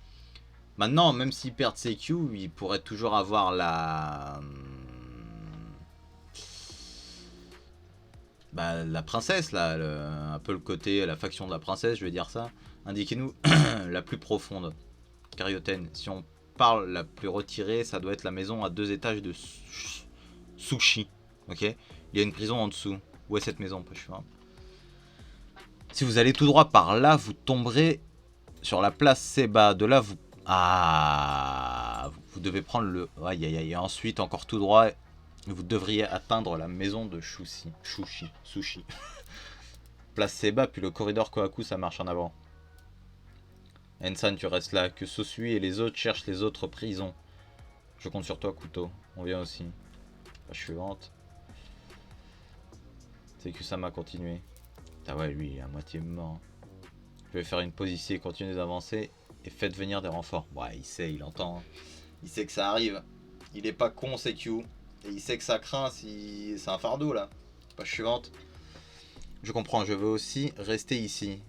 Maintenant, même s'ils perdent Seikyu, ils pourraient toujours avoir la... la princesse, là, un peu le côté, la faction de la princesse, je vais dire ça. Indiquez-nous la plus profonde. Carioten, si on parle la plus retirée, ça doit être la maison à 2 étages de sushi. Ok. Il y a une prison en dessous. Où est cette maison? Pas sûr. Si vous allez tout droit par là, vous tomberez sur la place Seba. De là, vous... Ah, vous devez prendre le... Aïe, aïe, aïe. Et ensuite, encore tout droit... Vous devriez atteindre la maison de Sushi. Place Seba, puis le corridor Kohaku, ça marche en avant. Ensan, tu restes là. Que Sosui et les autres cherchent les autres prisons. Je compte sur toi, Kuto. On vient aussi. Page suivante. C'est que ça m'a continué. Ah ouais, lui, il est à moitié mort. Je vais faire une pause ici et continuer d'avancer. Et faites venir des renforts. Ouais, il sait, il entend. Il sait que ça arrive. Il est pas con, CQ. Et il sait que ça craint si c'est un fardeau là. Page suivante. Je comprends, je veux aussi rester ici.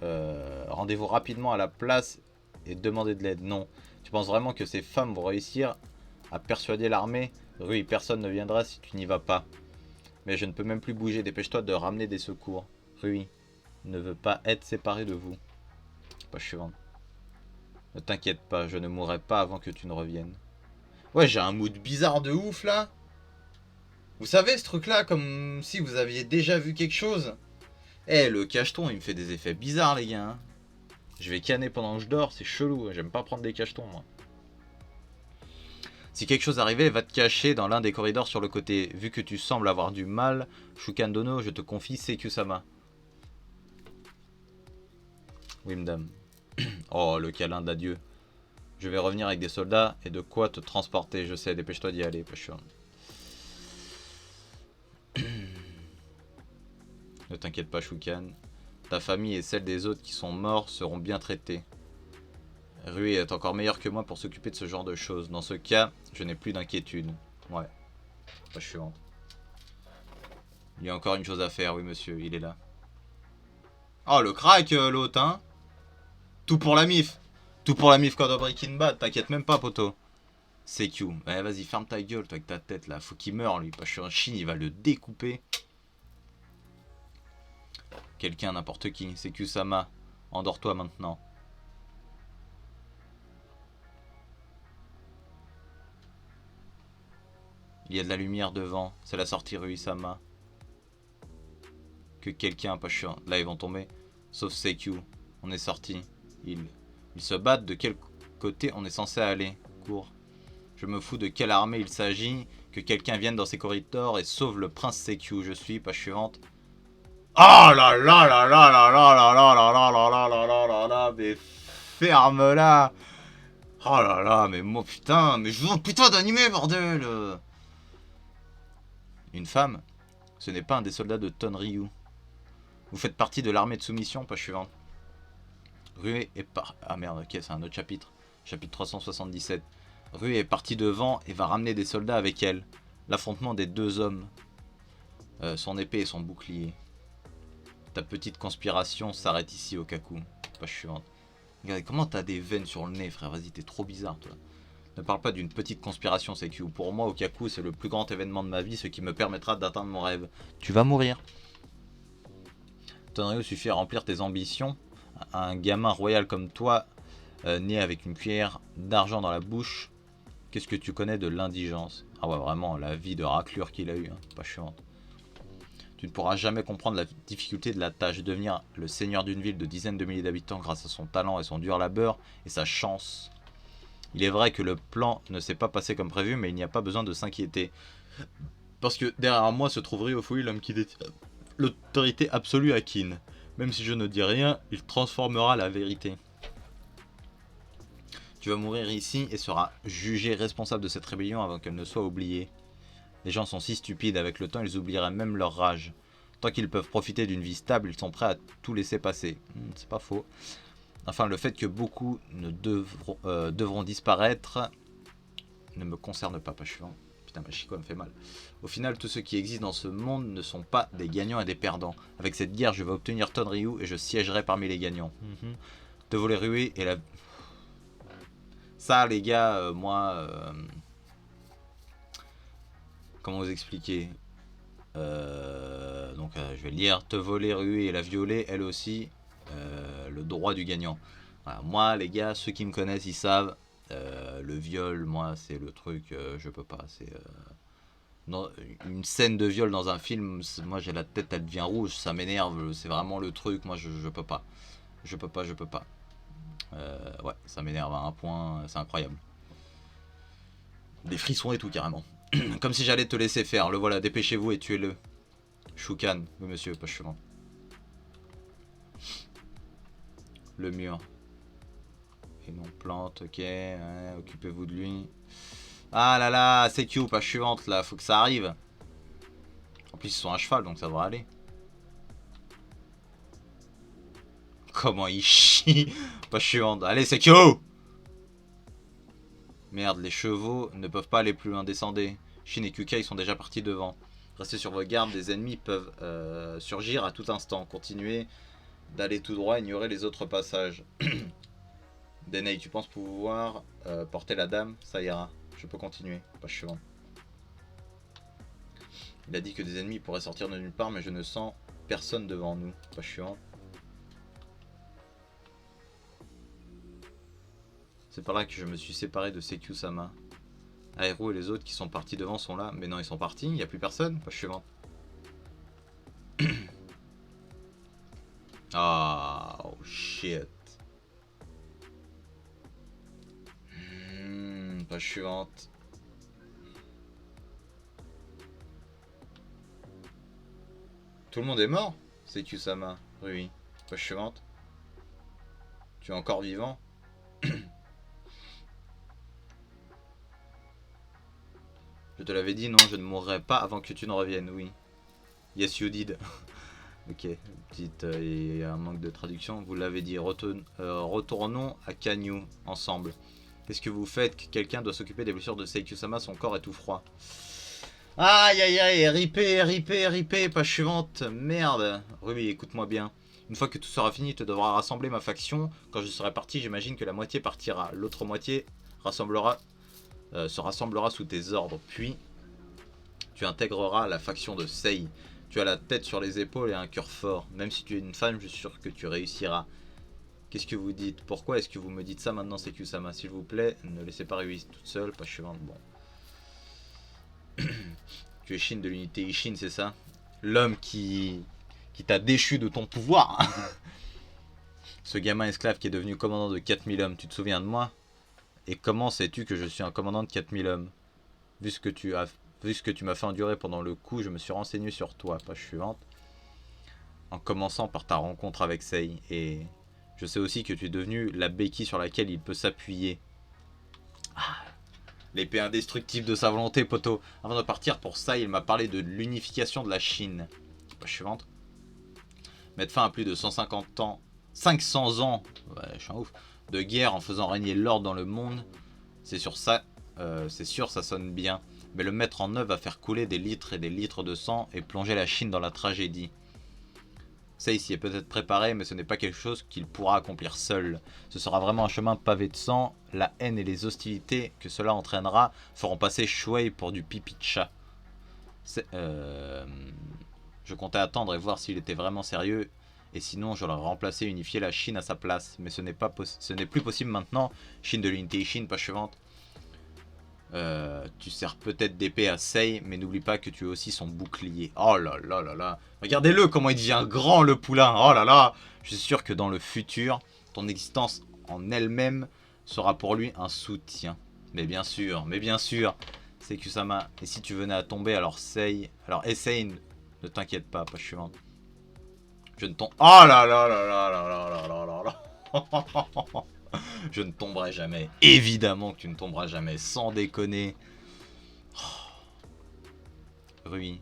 Rendez-vous rapidement à la place et demandez de l'aide. Non. Tu penses vraiment que ces femmes vont réussir à persuader l'armée? Rui, personne ne viendra si tu n'y vas pas. Mais je ne peux même plus bouger. Dépêche-toi de ramener des secours. Rui ne veut pas être séparé de vous. Page suivante. Ne t'inquiète pas, je ne mourrai pas avant que tu ne reviennes. Ouais, j'ai un mood bizarre de ouf là. Vous savez ce truc là, comme si vous aviez déjà vu quelque chose. Eh, le cacheton il me fait des effets bizarres les gars. Hein. Je vais canner pendant que je dors, c'est chelou. J'aime pas prendre des cachetons moi. Si quelque chose arrivait, va te cacher dans l'un des corridors sur le côté. Vu que tu sembles avoir du mal, Shukandono, je te confie Seikyu-sama. Oui madame. Oh, le câlin d'adieu. Je vais revenir avec des soldats et de quoi te transporter. Je sais, dépêche-toi d'y aller, pas chiant. Ne t'inquiète pas, Shukan. Ta famille et celle des autres qui sont morts seront bien traitées. Rui est encore meilleur que moi pour s'occuper de ce genre de choses. Dans ce cas, je n'ai plus d'inquiétude. Ouais. Pas chiant. Il y a encore une chose à faire, oui monsieur, il est là. Oh, le crack, l'autre, hein. Tout pour la mif. Tout pour la mif quand on Breaking Bad, t'inquiète même pas, poteau. CQ. Ouais, vas-y, ferme ta gueule, toi, avec ta tête, là. Faut qu'il meure, lui. Pas je suis un chine, il va le découper. Quelqu'un, n'importe qui. CQ-sama. Endors-toi maintenant. Il y a de la lumière devant. C'est la sortie Rui-sama. Que quelqu'un, pas chiant. Là, ils vont tomber. Sauf CQ. On est sorti. Ils se battent. De quel côté on est censé aller? Cours. Je me fous de quelle armée il s'agit. Que quelqu'un vienne dans ces corridors et sauve le prince CQ. Je suis, page suivante. Oh là là là là là là là là là là là là là là là là. Mais ferme-la. Oh là là, mais moi putain. Mais je veux un putain d'animé, bordel. Une femme? Ce n'est pas un des soldats de Tonryu. Vous faites partie de l'armée de soumission, page suivante. Rui est par... Ah merde, ok, c'est un autre chapitre. Chapitre 377. Rui est partie devant et va ramener des soldats avec elle. L'affrontement des deux hommes. Son épée et son bouclier. Ta petite conspiration s'arrête ici, Okaku. Page suivante. Regardez, comment t'as des veines sur le nez, frère. Vas-y, t'es trop bizarre, toi. Ne parle pas d'une petite conspiration, Seikyu. Pour moi, Okaku, c'est le plus grand événement de ma vie, ce qui me permettra d'atteindre mon rêve. Tu vas mourir. Tonryu suffit à remplir tes ambitions. Un gamin royal comme toi, né avec une cuillère d'argent dans la bouche, qu'est-ce que tu connais de l'indigence? Ah ouais, vraiment, la vie de raclure qu'il a eu, hein. Pas chiante. Tu ne pourras jamais comprendre la difficulté de la tâche. Devenir le seigneur d'une ville de dizaines de milliers d'habitants grâce à son talent et son dur labeur et sa chance. Il est vrai que le plan ne s'est pas passé comme prévu, mais il n'y a pas besoin de s'inquiéter. Parce que derrière moi se trouve Ryofui, l'homme qui détient l'autorité absolue à Kin. Même si je ne dis rien, il transformera la vérité. Tu vas mourir ici et seras jugé responsable de cette rébellion avant qu'elle ne soit oubliée. Les gens sont si stupides, avec le temps ils oublieraient même leur rage. Tant qu'ils peuvent profiter d'une vie stable, ils sont prêts à tout laisser passer. C'est pas faux. Enfin, le fait que beaucoup devront disparaître ne me concerne pas suivant. Putain, ma Chico me fait mal. Au final, tous ceux qui existent dans ce monde ne sont pas des gagnants et des perdants. Avec cette guerre, je vais obtenir Tonryu et je siégerai parmi les gagnants. Te voler ruer et la... Ça, les gars, moi... Comment vous expliquer donc, je vais lire. Te voler, ruer et la violer, elle aussi, le droit du gagnant. Voilà, moi, les gars, ceux qui me connaissent, ils savent. Le viol, moi, c'est le truc, je peux pas. C'est une scène de viol dans un film, moi j'ai la tête, elle devient rouge, ça m'énerve. C'est vraiment le truc, moi je peux pas. Je peux pas. Ouais, ça m'énerve à un point, c'est incroyable. Des frissons et tout, carrément. Comme si j'allais te laisser faire. Le voilà, dépêchez-vous et tuez-le. Shukan, oui monsieur, pas chevant. Le mur. Et non, plante, ok. Ouais, occupez-vous de lui. Ah là là, c'est cute, pas suivante là, faut que ça arrive. En plus, ils sont à cheval, donc ça devrait aller. Comment il chie. Pas suivante. Allez, c'est cute. Merde, les chevaux ne peuvent pas aller plus loin. Descendez. Shin et Kuka, ils sont déjà partis devant. Restez sur vos gardes, des ennemis peuvent surgir à tout instant. Continuez d'aller tout droit, ignorez les autres passages. Denei, tu penses pouvoir porter la dame? Ça ira. Je peux continuer. Pas suivant. Il a dit que des ennemis pourraient sortir de nulle part, mais je ne sens personne devant nous. Pas suivant. C'est par là que je me suis séparé de Seikyu-sama. Aero et les autres qui sont partis devant sont là. Mais non, ils sont partis, il n'y a plus personne. Pas suivant. Ah, oh shit. Page suivante. Tout le monde est mort? Seikyu-sama. Oui. Page suivante. Tu es encore vivant? Je te l'avais dit, non, je ne mourrai pas avant que tu ne reviennes, oui. Yes, you did. Ok, petite, il y a un manque de traduction. Vous l'avez dit, retournons à Kanyu ensemble. Qu'est-ce que vous faites? Quelqu'un doit s'occuper des blessures de Seikyu-sama, son corps est tout froid. Aïe aïe aïe, ripé, page suivante, merde. Ruby, écoute-moi bien. Une fois que tout sera fini, tu devras rassembler ma faction. Quand je serai parti, j'imagine que la moitié partira. L'autre moitié se rassemblera sous tes ordres. Puis, tu intégreras la faction de Sei. Tu as la tête sur les épaules et un cœur fort. Même si tu es une femme, je suis sûr que tu réussiras. Qu'est-ce que vous dites? Pourquoi est-ce que vous me dites ça maintenant, Seikyu-sama? S'il vous plaît, ne laissez pas Ryui toute seule, pas suivante. Bon. Tu es Shin de l'unité Ishin, c'est ça? L'homme qui t'a déchu de ton pouvoir. Ce gamin esclave qui est devenu commandant de 4000 hommes, tu te souviens de moi? Et comment sais-tu que je suis un commandant de 4000 hommes? Vu ce que tu m'as fait endurer pendant le coup, je me suis renseigné sur toi. Page suivante. En commençant par ta rencontre avec Sei. Et je sais aussi que tu es devenu la béquille sur laquelle il peut s'appuyer. Ah, l'épée indestructible de sa volonté, poteau. Avant de partir pour ça, il m'a parlé de l'unification de la Chine. Page suivante. Mettre fin à plus de 150 ans, 500 ans, ouais, je suis un ouf, de guerre en faisant régner l'ordre dans le monde. C'est sûr, ça sonne bien. Mais le mettre en œuvre va faire couler des litres et des litres de sang et plonger la Chine dans la tragédie. Sei s'y est peut-être préparé, mais ce n'est pas quelque chose qu'il pourra accomplir seul. Ce sera vraiment un chemin pavé de sang. La haine et les hostilités que cela entraînera feront passer Shuei pour du pipi de chat. Je comptais attendre et voir s'il était vraiment sérieux. Et sinon, j'aurais remplacé et unifié la Chine à sa place. Mais ce n'est plus possible maintenant. Chine de l'unité Chine, page suivante. Tu sers peut-être d'épée à Sei, mais n'oublie pas que tu es aussi son bouclier. Oh là là là là. Regardez-le comment il devient grand le poulain. Oh là là. Je suis sûr que dans le futur, ton existence en elle-même sera pour lui un soutien. Mais bien sûr, c'est Kusama. Et si tu venais à tomber, alors Sei... Alors essaye, ne t'inquiète pas, page suivante. Je ne tombe... Oh là là là là là là là là là. Je ne tomberai jamais. Évidemment que tu ne tomberas jamais, sans déconner. Oui,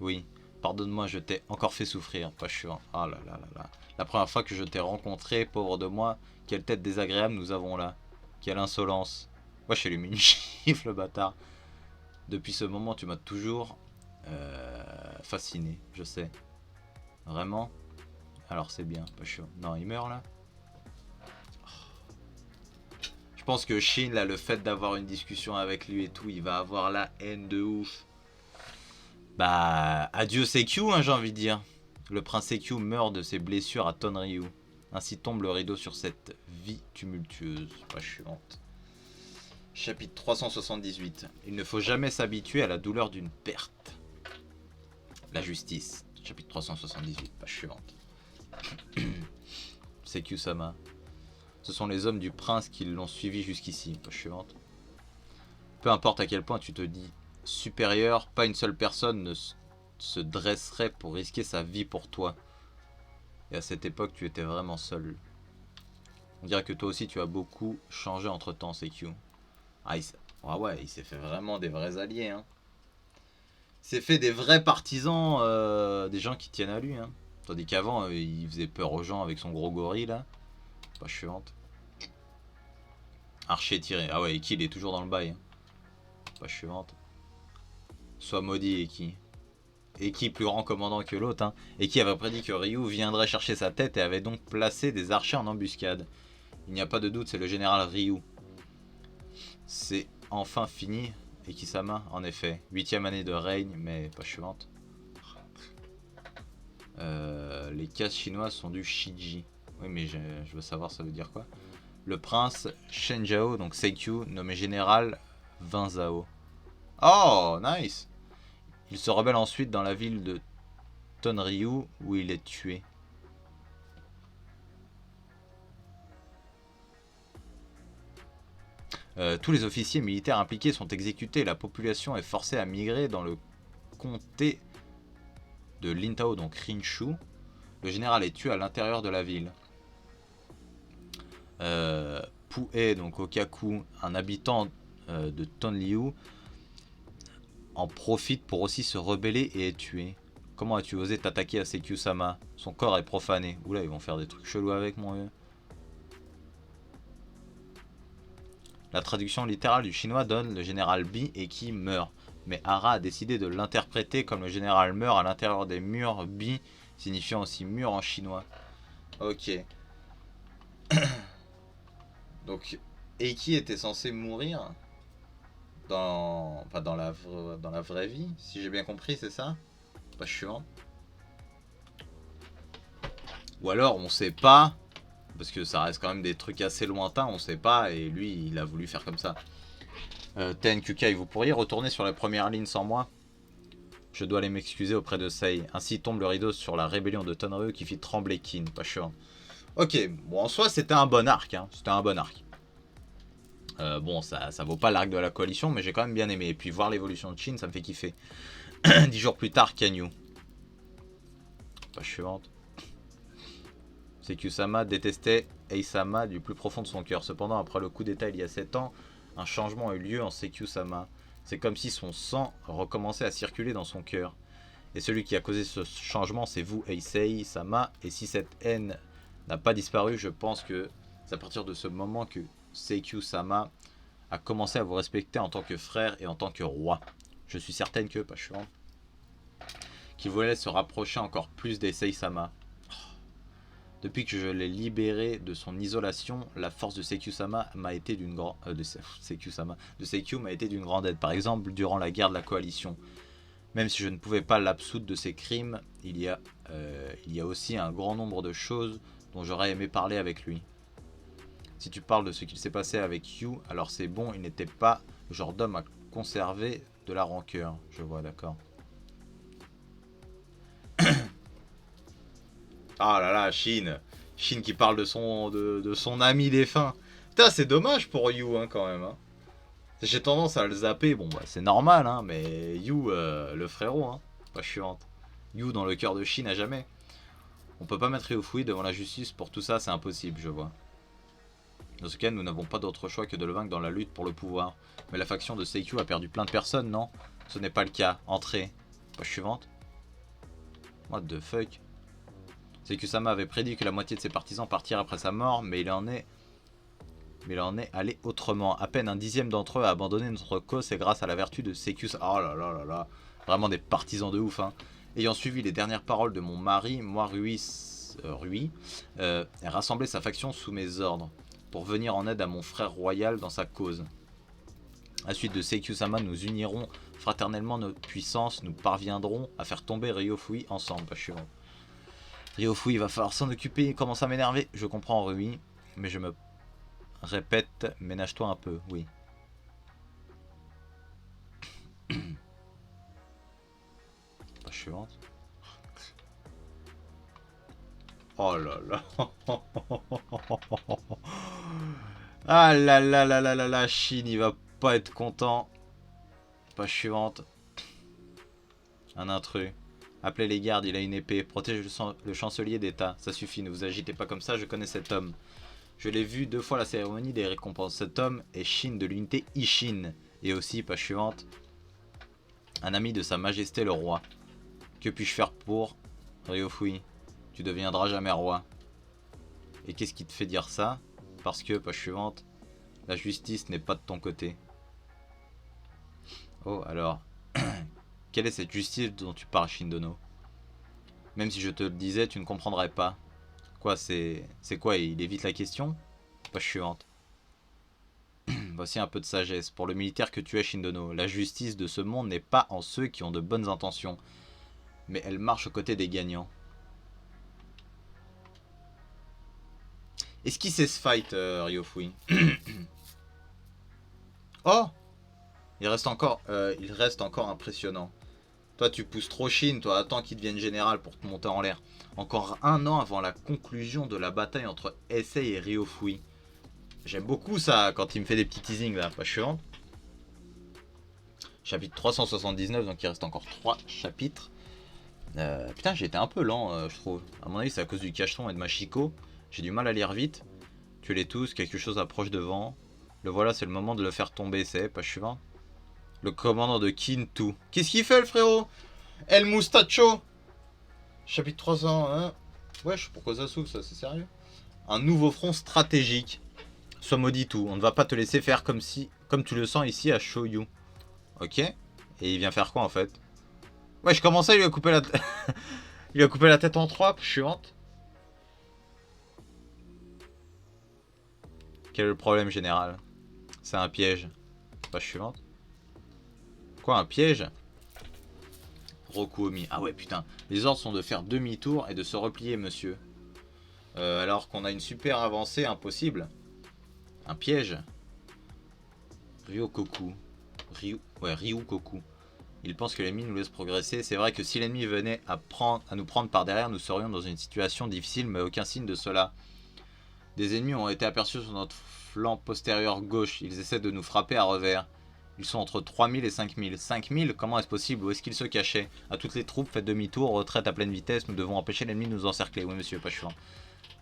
oui. Pardonne-moi, je t'ai encore fait souffrir, pas chiant. Oh là là là là. La première fois que je t'ai rencontré, pauvre de moi, quelle tête désagréable nous avons là. Quelle insolence. Wesh, elle lui met une gifle, le bâtard. Depuis ce moment, tu m'as toujours fasciné, je sais. Vraiment? Alors c'est bien, pas chiant. Non, il meurt là? Je pense que Shin, là, le fait d'avoir une discussion avec lui et tout, il va avoir la haine de ouf. Bah, adieu Sekyu, hein, j'ai envie de dire. Le prince Sekyu meurt de ses blessures à Tonryu. Ainsi tombe le rideau sur cette vie tumultueuse. Page suivante. Chapitre 378. Il ne faut jamais s'habituer à la douleur d'une perte. La justice. Chapitre 378. Page suivante. Sekyu-sama. Ce sont les hommes du prince qui l'ont suivi jusqu'ici. Page suivante. Peu importe à quel point tu te dis supérieur, pas une seule personne ne se dresserait pour risquer sa vie pour toi. Et à cette époque, tu étais vraiment seul. On dirait que toi aussi, tu as beaucoup changé entre temps, Sekyu. Ah ouais, il s'est fait vraiment des vrais alliés. Hein. Il s'est fait des vrais partisans, des gens qui tiennent à lui. Hein. Tandis qu'avant, il faisait peur aux gens avec son gros gorille là. Page suivante. Archer tiré. Ah ouais, Eki, il est toujours dans le bail. Hein. Page suivante. Sois maudit, Eki. Eki plus grand commandant que l'autre. Hein. Eki avait prédit que Ryu viendrait chercher sa tête et avait donc placé des archers en embuscade. Il n'y a pas de doute, c'est le général Ryu. C'est enfin fini, Eki-sama, en effet. 8ème année de règne, mais pas suivante. Les cases chinoises sont du Shiji. Oui, mais je veux savoir ça veut dire quoi. Le prince Shenjiao, donc Sekyu, nommé général Vinzao. Oh, nice! Il se rebelle ensuite dans la ville de Tonryu où il est tué. Tous les officiers militaires impliqués sont exécutés. La population est forcée à migrer dans le comté de Lintao, donc Rinshu. Le général est tué à l'intérieur de la ville. Pu'e, donc Okaku, un habitant de Tonryu, en profite pour aussi se rebeller et est tué. Comment as-tu osé t'attaquer à Sekyu-sama? Son corps est profané. Oula, ils vont faire des trucs chelous avec, mon vieux. La traduction littérale du chinois donne le général Bi et qui meurt. Mais Hara a décidé de l'interpréter comme le général meurt à l'intérieur des murs, Bi signifiant aussi mur en chinois. Ok. Donc, Eiki était censé mourir dans la vraie vie, si j'ai bien compris, c'est ça? Pas chiant. Ou alors, on sait pas, parce que ça reste quand même des trucs assez lointains, on sait pas, et lui, il a voulu faire comme ça. TNQK, vous pourriez retourner sur la première ligne sans moi? Je dois aller m'excuser auprès de Sei. Ainsi tombe le rideau sur la rébellion de Tonryu qui fit trembler Kin. Pas chiant. Ok, bon en soi c'était un bon arc. Hein. C'était un bon arc. Bon, ça vaut pas l'arc de la coalition, mais j'ai quand même bien aimé. Et puis voir l'évolution de Shin, ça me fait kiffer. 10 jours plus tard, Kanyu. Page suivante. Sekyu-sama détestait Eisama du plus profond de son cœur. Cependant, après le coup d'état il y a 7 ans, un changement a eu lieu en Sekyu-sama. C'est comme si son sang recommençait à circuler dans son cœur. Et celui qui a causé ce changement, c'est vous, Eisei-sama. Et si cette haine n'a pas disparu, je pense que c'est à partir de ce moment que Sekyu-sama a commencé à vous respecter en tant que frère et en tant que roi. Je suis certaine que, pas chiant, qu'il voulait se rapprocher encore plus d'Eisei-sama. Oh, Depuis que je l'ai libéré de son isolation, la force de Seikyu-sama m'a été d'une grande de Seikyu m'a été d'une grande aide. Par exemple, durant la guerre de la coalition. Même si je ne pouvais pas l'absoudre de ses crimes, il y a aussi un grand nombre de choses dont j'aurais aimé parler avec lui. Si tu parles de ce qu'il s'est passé avec You, alors c'est bon, il n'était pas le genre d'homme à conserver de la rancœur. Je vois, d'accord. Ah là là, Shin. Shin qui parle de son ami défunt. Putain, c'est dommage pour You hein, quand même. Hein. J'ai tendance à le zapper. Bon, bah, c'est normal, hein, mais You, le frérot, hein, pas chiante. You dans le cœur de Shin à jamais. On peut pas mettre Ryofui devant la justice pour tout ça, c'est impossible, je vois. Dans ce cas, nous n'avons pas d'autre choix que de le vaincre dans la lutte pour le pouvoir. Mais la faction de Seikyu a perdu plein de personnes, non? Ce n'est pas le cas. Entrez. Page suivante. What the fuck? Seikyu-sama avait prédit que la moitié de ses partisans partiraient après sa mort, mais il en est allé autrement. À peine un dixième d'entre eux a abandonné notre cause et grâce à la vertu de Seikyu-sama. Oh là là là là. Vraiment des partisans de ouf, hein. Ayant suivi les dernières paroles de mon mari, moi, Rui a rassemblé sa faction sous mes ordres pour venir en aide à mon frère royal dans sa cause. À la suite de Seikyu-sama, nous unirons fraternellement nos puissances, nous parviendrons à faire tomber Ryofui ensemble. Pas chiant. Ryofui, il va falloir s'en occuper, il commence à m'énerver. Je comprends Rui, mais je me répète, ménage-toi un peu, oui. Pas suivante. Oh là là. Ah là là là là là là, Shin, il va pas être content. Page suivante. Un intrus. Appelez les gardes, il a une épée. Protège le chancelier d'État. Ça suffit, ne vous agitez pas comme ça, je connais cet homme. Je l'ai vu 2 fois à la cérémonie des récompenses. Cet homme est Shin de l'unité Ishin. Et aussi, page suivante. Un ami de sa majesté le roi. Que puis-je faire pour Ryofui? Tu deviendras jamais roi. Et qu'est-ce qui te fait dire ça? Parce que, page suivante, la justice n'est pas de ton côté. Oh, alors. Quelle est cette justice dont tu parles, Shindono? Même si je te le disais, tu ne comprendrais pas. Quoi, c'est quoi? Il évite la question? Page suivante. Voici un peu de sagesse. Pour le militaire que tu es, Shindono, la justice de ce monde n'est pas en ceux qui ont de bonnes intentions. Mais elle marche aux côtés des gagnants. Est-ce qu'il sait se fight, Ryofui? Oh! Il reste encore impressionnant. Toi, tu pousses trop Shin, toi, attends qu'il devienne général pour te monter en l'air. Encore 1 an avant la conclusion de la bataille entre Issei et Ryofui. J'aime beaucoup ça, quand il me fait des petits teasings, là, pas chiant. Chapitre 379, donc il reste encore 3 chapitres. Putain, j'ai été un peu lent, je trouve. À mon avis, c'est à cause du cacheton et de ma Chico. J'ai du mal à lire vite. Tuez-les tous, quelque chose approche devant. Le voilà, c'est le moment de le faire tomber, c'est pas suivant. Le commandant de Kintu. Qu'est-ce qu'il fait, le frérot? El Mustacho. Chapitre 301. Wesh, pourquoi ça s'ouvre, ça, c'est sérieux? Un nouveau front stratégique. Sois maudit tout. On ne va pas te laisser faire comme tu le sens ici à Shoyu. Ok. Et il vient faire quoi, en fait? Wesh, comment ça, il lui a coupé la tête? Il lui a coupé la tête en 3, suivante. Quel est le problème général? C'est un piège. Page suivante. Quoi, un piège? Rokuomi. Ah ouais, putain. Les ordres sont de faire demi-tour et de se replier, monsieur. Alors qu'on a une super avancée impossible. Un piège. Ryokoku. Ryukoku. Il pense que l'ennemi nous laisse progresser. C'est vrai que si l'ennemi venait à nous prendre par derrière, nous serions dans une situation difficile, mais aucun signe de cela. Des ennemis ont été aperçus sur notre flanc postérieur gauche. Ils essaient de nous frapper à revers. Ils sont entre 3000 et 5000. 5000, comment est-ce possible? Où est-ce qu'ils se cachaient? À toutes les troupes, faites demi-tour, retraite à pleine vitesse. Nous devons empêcher l'ennemi de nous encercler. Oui, monsieur, pas chiant.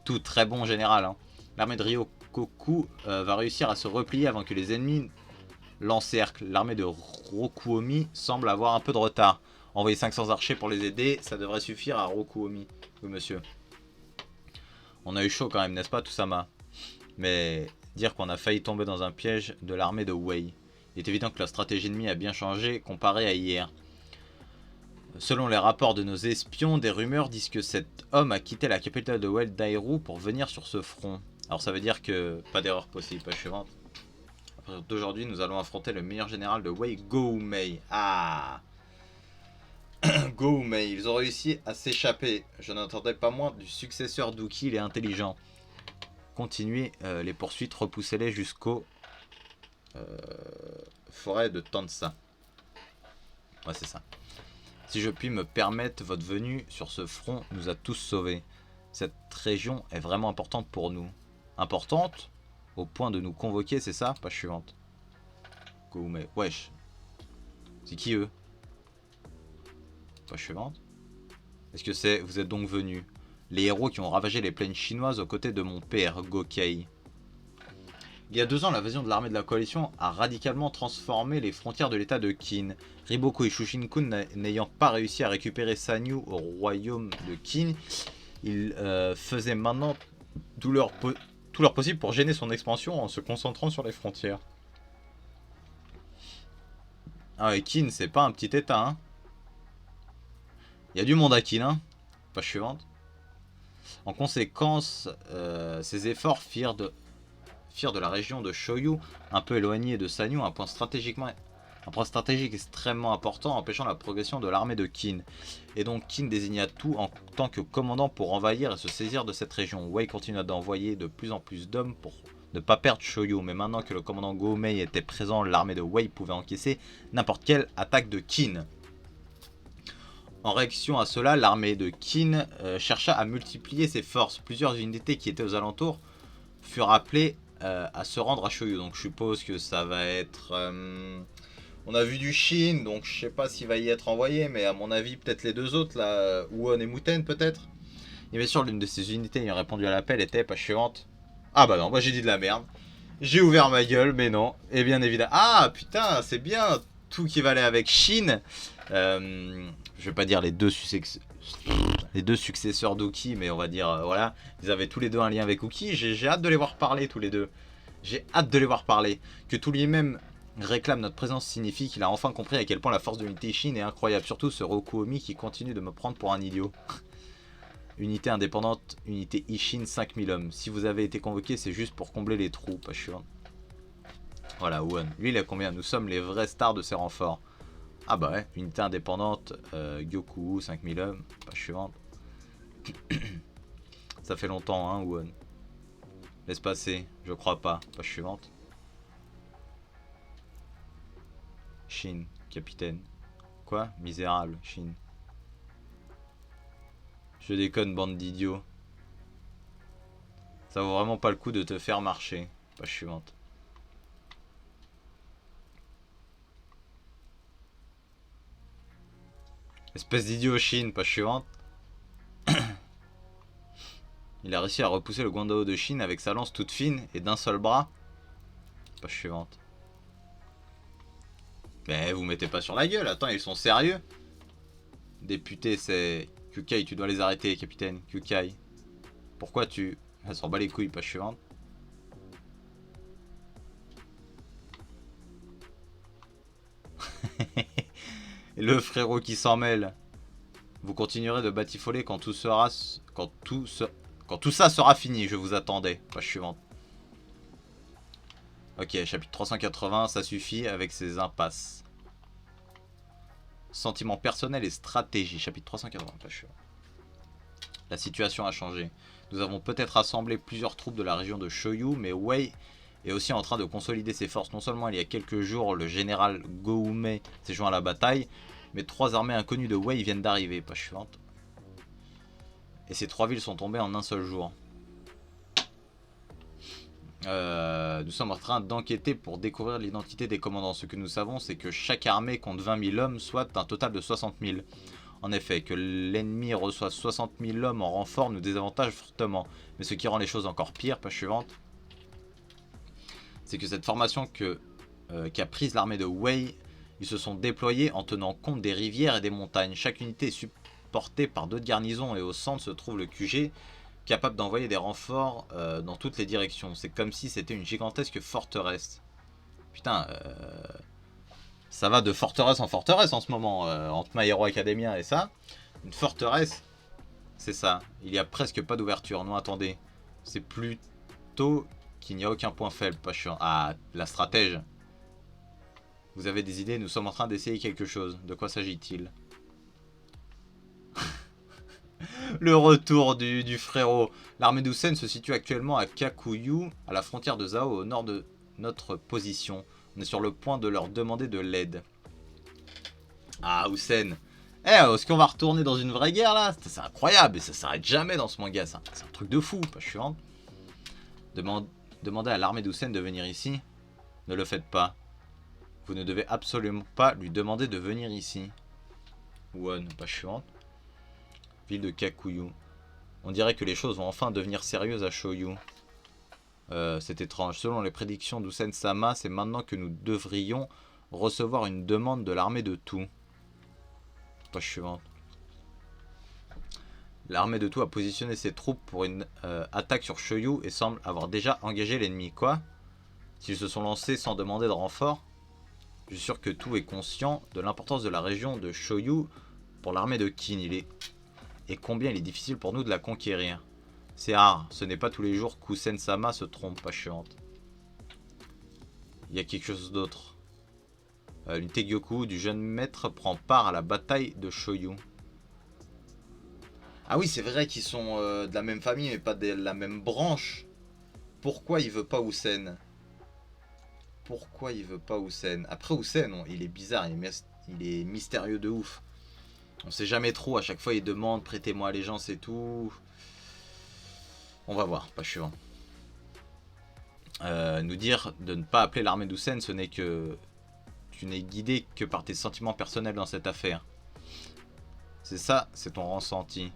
Tout très bon général. Hein. L'armée de Ryokoku va réussir à se replier avant que les ennemis l'encerclent. L'armée de Rokuomi semble avoir un peu de retard. Envoyez 500 archers pour les aider. Ça devrait suffire à Rokuomi. Oui, monsieur. On a eu chaud quand même, n'est-ce pas, Tusama? Mais dire qu'on a failli tomber dans un piège de l'armée de Wei. Il est évident que la stratégie ennemie a bien changé comparé à hier. Selon les rapports de nos espions, des rumeurs disent que cet homme a quitté la capitale de Wild Dairou pour venir sur ce front. Alors ça veut dire que pas d'erreur possible, page suivante. À partir d'aujourd'hui, nous allons affronter le meilleur général de Wei, Gou-Mei. Ah, Gou-Mei, ils ont réussi à s'échapper. Je n'attendais pas moins du successeur d'Uki, il est intelligent. Continuez les poursuites, repoussez-les jusqu'aux forêts de Tansa. Ouais, c'est ça. Si je puis me permettre, votre venue sur ce front nous a tous sauvés. Cette région est vraiment importante pour nous. Importante au point de nous convoquer, c'est ça? Page suivante. Gou-Mei. Wesh. C'est qui eux? Page suivante. Est-ce que c'est... Vous êtes donc venus? Les héros qui ont ravagé les plaines chinoises aux côtés de mon père, Gokei. Il y a 2 ans, l'invasion de l'armée de la coalition a radicalement transformé les frontières de l'état de Qin. Riboku et Shushin-kun n'ayant pas réussi à récupérer Sanyu au royaume de Qin, ils faisaient maintenant tout leur possible pour gêner son expansion en se concentrant sur les frontières. Ah et Qin, c'est pas un petit état, hein. Il y a du monde à Qin, hein. Page suivante. En conséquence, ces efforts firent de la région de Shoyu, un peu éloignée de Sanyu, un point stratégique extrêmement important, empêchant la progression de l'armée de Qin. Et donc Qin désigna tout en tant que commandant pour envahir et se saisir de cette région. Wei continua d'envoyer de plus en plus d'hommes pour ne pas perdre Shoyu, mais maintenant que le commandant Gou-Mei était présent, l'armée de Wei pouvait encaisser n'importe quelle attaque de Qin. En réaction à cela, l'armée de Qin chercha à multiplier ses forces. Plusieurs unités qui étaient aux alentours furent appelées à se rendre à Shoyu. Donc je suppose que ça va être... on a vu du Shin, donc je sais pas s'il va y être envoyé, mais à mon avis peut-être les 2 autres là, Won et Muten peut-être. Et bien sûr l'une de ces unités ayant répondu à l'appel était page suivante. Ah bah non, moi j'ai dit de la merde. J'ai ouvert ma gueule, mais non. Et bien évidemment... Ah putain, c'est bien tout qui va aller avec Shin. Je vais pas dire les deux successeurs d'Uki, mais on va dire, voilà, ils avaient tous les deux un lien avec Uki. J'ai hâte de les voir parler tous les deux. J'ai hâte de les voir parler. Que tous les mêmes réclament notre présence signifie qu'il a enfin compris à quel point la force de l'unité Shin est incroyable. Surtout ce Rokuomi qui continue de me prendre pour un idiot. Unité indépendante, unité Ishin, 5000 hommes. Si vous avez été convoqué, c'est juste pour combler les trous, pas sûr. Voilà, Won. Lui, il a combien? Nous sommes les vrais stars de ces renforts. Ah bah ouais, unité indépendante, Gyoku, 5000 hommes, page suivante. Ça fait longtemps, hein, Won. Laisse passer, je crois pas, page suivante. Shin, capitaine. Quoi? Misérable, Shin. Je déconne, bande d'idiots. Ça vaut vraiment pas le coup de te faire marcher, page suivante. Espèce d'idiot Shin, page suivante. Il a réussi à repousser le Guandao de Shin avec sa lance toute fine et d'un seul bras. Page suivante. Mais vous mettez pas sur la gueule, attends, ils sont sérieux. Député, c'est... Kyukai, tu dois les arrêter, capitaine. Kyukai. Pourquoi tu... Elle s'en bat les couilles, page suivante. Et le frérot qui s'en mêle. Vous continuerez de batifoler quand tout ça sera fini, je vous attendais. Page suivante. Ok, chapitre 380, ça suffit avec ces impasses. Sentiments personnels et stratégie, chapitre 380, page suivante. La situation a changé. Nous avons peut-être rassemblé plusieurs troupes de la région de Shoyu, mais Wei est aussi en train de consolider ses forces. Non seulement il y a quelques jours, le général Gou-Mei s'est joint à la bataille, mais 3 armées inconnues de Wei viennent d'arriver. Page suivante. Et ces 3 villes sont tombées en un seul jour. Nous sommes en train d'enquêter pour découvrir l'identité des commandants. Ce que nous savons, c'est que chaque armée compte 20 000 hommes, soit un total de 60 000. En effet, que l'ennemi reçoit 60 000 hommes en renfort nous désavantage fortement. Mais ce qui rend les choses encore pires, page suivante, c'est que cette formation qu'a prise l'armée de Wei, ils se sont déployés en tenant compte des rivières et des montagnes. Chaque unité est supportée par d'autres garnisons et au centre se trouve le QG, capable d'envoyer des renforts dans toutes les directions. C'est comme si c'était une gigantesque forteresse. Putain, Ça va de forteresse en forteresse en ce moment, entre My Hero Academia et ça. Une forteresse, c'est ça. Il n'y a presque pas d'ouverture. Non, attendez. C'est plutôt qu'il n'y a aucun point faible. Pas chiant. Ah, la stratège. Vous avez des idées? Nous sommes en train d'essayer quelque chose. De quoi s'agit-il? Le retour du frérot. L'armée d'Houssen se situe actuellement à Kakuyu, à la frontière de Zhao, au nord de notre position. On est sur le point de leur demander de l'aide. Ah, Houssen. Eh, est-ce qu'on va retourner dans une vraie guerre là? C'est incroyable et ça s'arrête jamais dans ce manga. C'est un truc de fou, pas chiant. Demandez à l'armée d'Houssen de venir ici. Ne le faites pas. Vous ne devez absolument pas lui demander de venir ici. Won, pas chiant. Ville de Kakuyu. On dirait que les choses vont enfin devenir sérieuses à Shoyu. C'est étrange. Selon les prédictions d'Houssen-sama, c'est maintenant que nous devrions recevoir une demande de l'armée de Tout. Page suivante. L'armée de Tout a positionné ses troupes pour une attaque sur Shoyu et semble avoir déjà engagé l'ennemi. Quoi? S'ils se sont lancés sans demander de renfort? Je suis sûr que Tout est conscient de l'importance de la région de Shoyu pour l'armée de Qin. Et combien il est difficile pour nous de la conquérir. C'est rare, ce n'est pas tous les jours qu'Houssen-sama se trompe, pas chiante. Il y a quelque chose d'autre. Une Tegyoku du jeune maître prend part à la bataille de Shoyu. Ah oui, c'est vrai qu'ils sont de la même famille mais pas de la même branche. Pourquoi il veut pas Houssen? Pourquoi il veut pas Houssen? Après Houssen, il est bizarre, il est mystérieux de ouf. On sait jamais trop, à chaque fois il demande prêtez-moi allégeance et tout. On va voir, pas suivant. Nous dire de ne pas appeler l'armée d'Houssen, ce n'est que... Tu n'es guidé que par tes sentiments personnels dans cette affaire. C'est ça, c'est ton ressenti.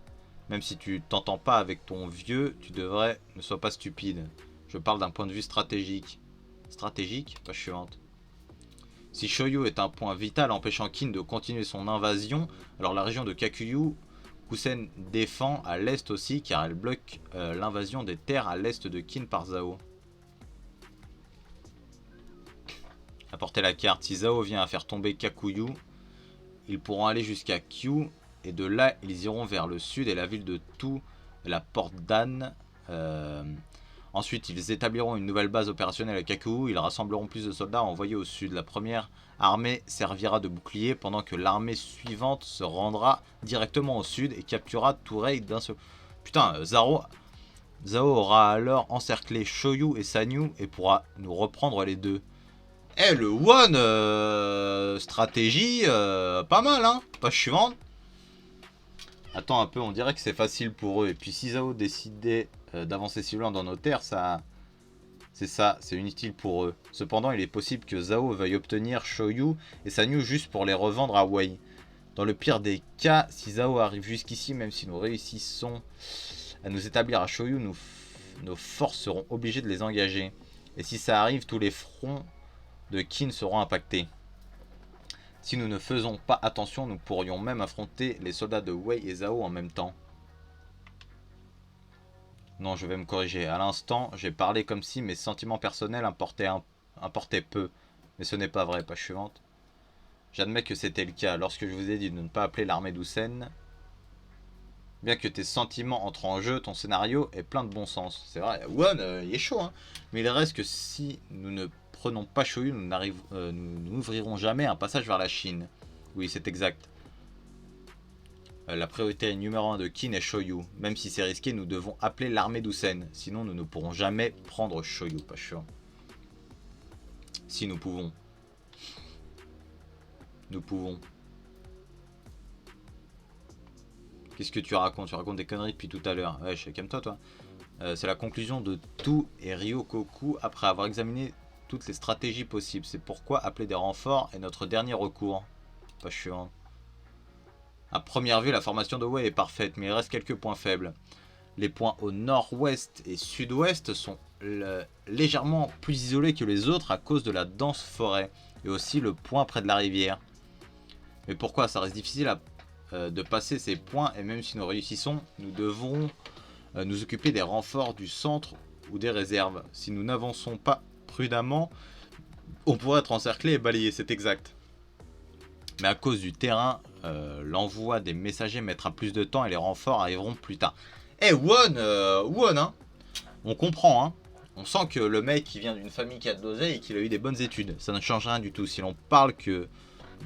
Même si tu t'entends pas avec ton vieux, tu devrais... Ne sois pas stupide. Je parle d'un point de vue stratégique. Stratégique? Pas chiante. Si Shoyu est un point vital empêchant Qin de continuer son invasion, alors la région de Kakuyu, Houssen défend à l'est aussi car elle bloque l'invasion des terres à l'est de Qin par Zhao. Apportez la carte. Si Zhao vient à faire tomber Kakuyu, ils pourront aller jusqu'à Kyu et de là ils iront vers le sud et la ville de Tout et la porte d'An. Ensuite, ils établiront une nouvelle base opérationnelle à Kakuyu. Ils rassembleront plus de soldats envoyés au sud. La première armée servira de bouclier pendant que l'armée suivante se rendra directement au sud et capturera Tourei d'un seul... Putain, Zhao aura alors encerclé Shoyu et Sanyu et pourra nous reprendre les deux. Eh, le One stratégie, pas mal, hein? Page suivante. Attends un peu, on dirait que c'est facile pour eux. Et puis si Zhao décidait d'avancer si loin dans nos terres, c'est inutile pour eux. Cependant, il est possible que Zhao veuille obtenir Shoyu et Sanyu juste pour les revendre à Wei. Dans le pire des cas, si Zhao arrive jusqu'ici, même si nous réussissons à nous établir à Shoyu, nos forces seront obligées de les engager. Et si ça arrive, tous les fronts de Qin seront impactés. Si nous ne faisons pas attention, nous pourrions même affronter les soldats de Wei et Zhao en même temps. Non, je vais me corriger. À l'instant, j'ai parlé comme si mes sentiments personnels importaient peu. Mais ce n'est pas vrai, page suivante. J'admets que c'était le cas. Lorsque je vous ai dit de ne pas appeler l'armée d'Houssen, bien que tes sentiments entrent en jeu, ton scénario est plein de bon sens. C'est vrai, One, il est chaud, hein. Mais il reste que si nous ne prenons pas Shoyu, nous n'ouvrirons jamais un passage vers la Chine. Oui, c'est exact. La priorité numéro 1 de Qin est Shoyu. Même si c'est risqué, nous devons appeler l'armée d'Houssen. Sinon, nous ne pourrons jamais prendre Shoyu, pas sûr. Si nous pouvons. Nous pouvons. Qu'est-ce que tu racontes? Tu racontes des conneries depuis tout à l'heure. Ouais, calme-toi, toi. C'est la conclusion de Tout et Ryokoku après avoir examiné toutes les stratégies possibles. C'est pourquoi appeler des renforts est notre dernier recours. Pas chiant. À première vue, la formation de Wei est parfaite, mais il reste quelques points faibles. Les points au nord-ouest et sud-ouest sont légèrement plus isolés que les autres à cause de la dense forêt, et aussi le point près de la rivière. Mais pourquoi? Ça reste difficile de passer ces points, et même si nous réussissons, nous devrons nous occuper des renforts du centre ou des réserves. Si nous n'avançons pas prudemment, on pourrait être encerclé et balayé, c'est exact. Mais à cause du terrain, l'envoi des messagers mettra plus de temps et les renforts arriveront plus tard. Eh Won, hein. On comprend, hein. On sent que le mec qui vient d'une famille qui a de l'oseille et qu'il a eu des bonnes études. Ça ne change rien du tout. Si l'on parle que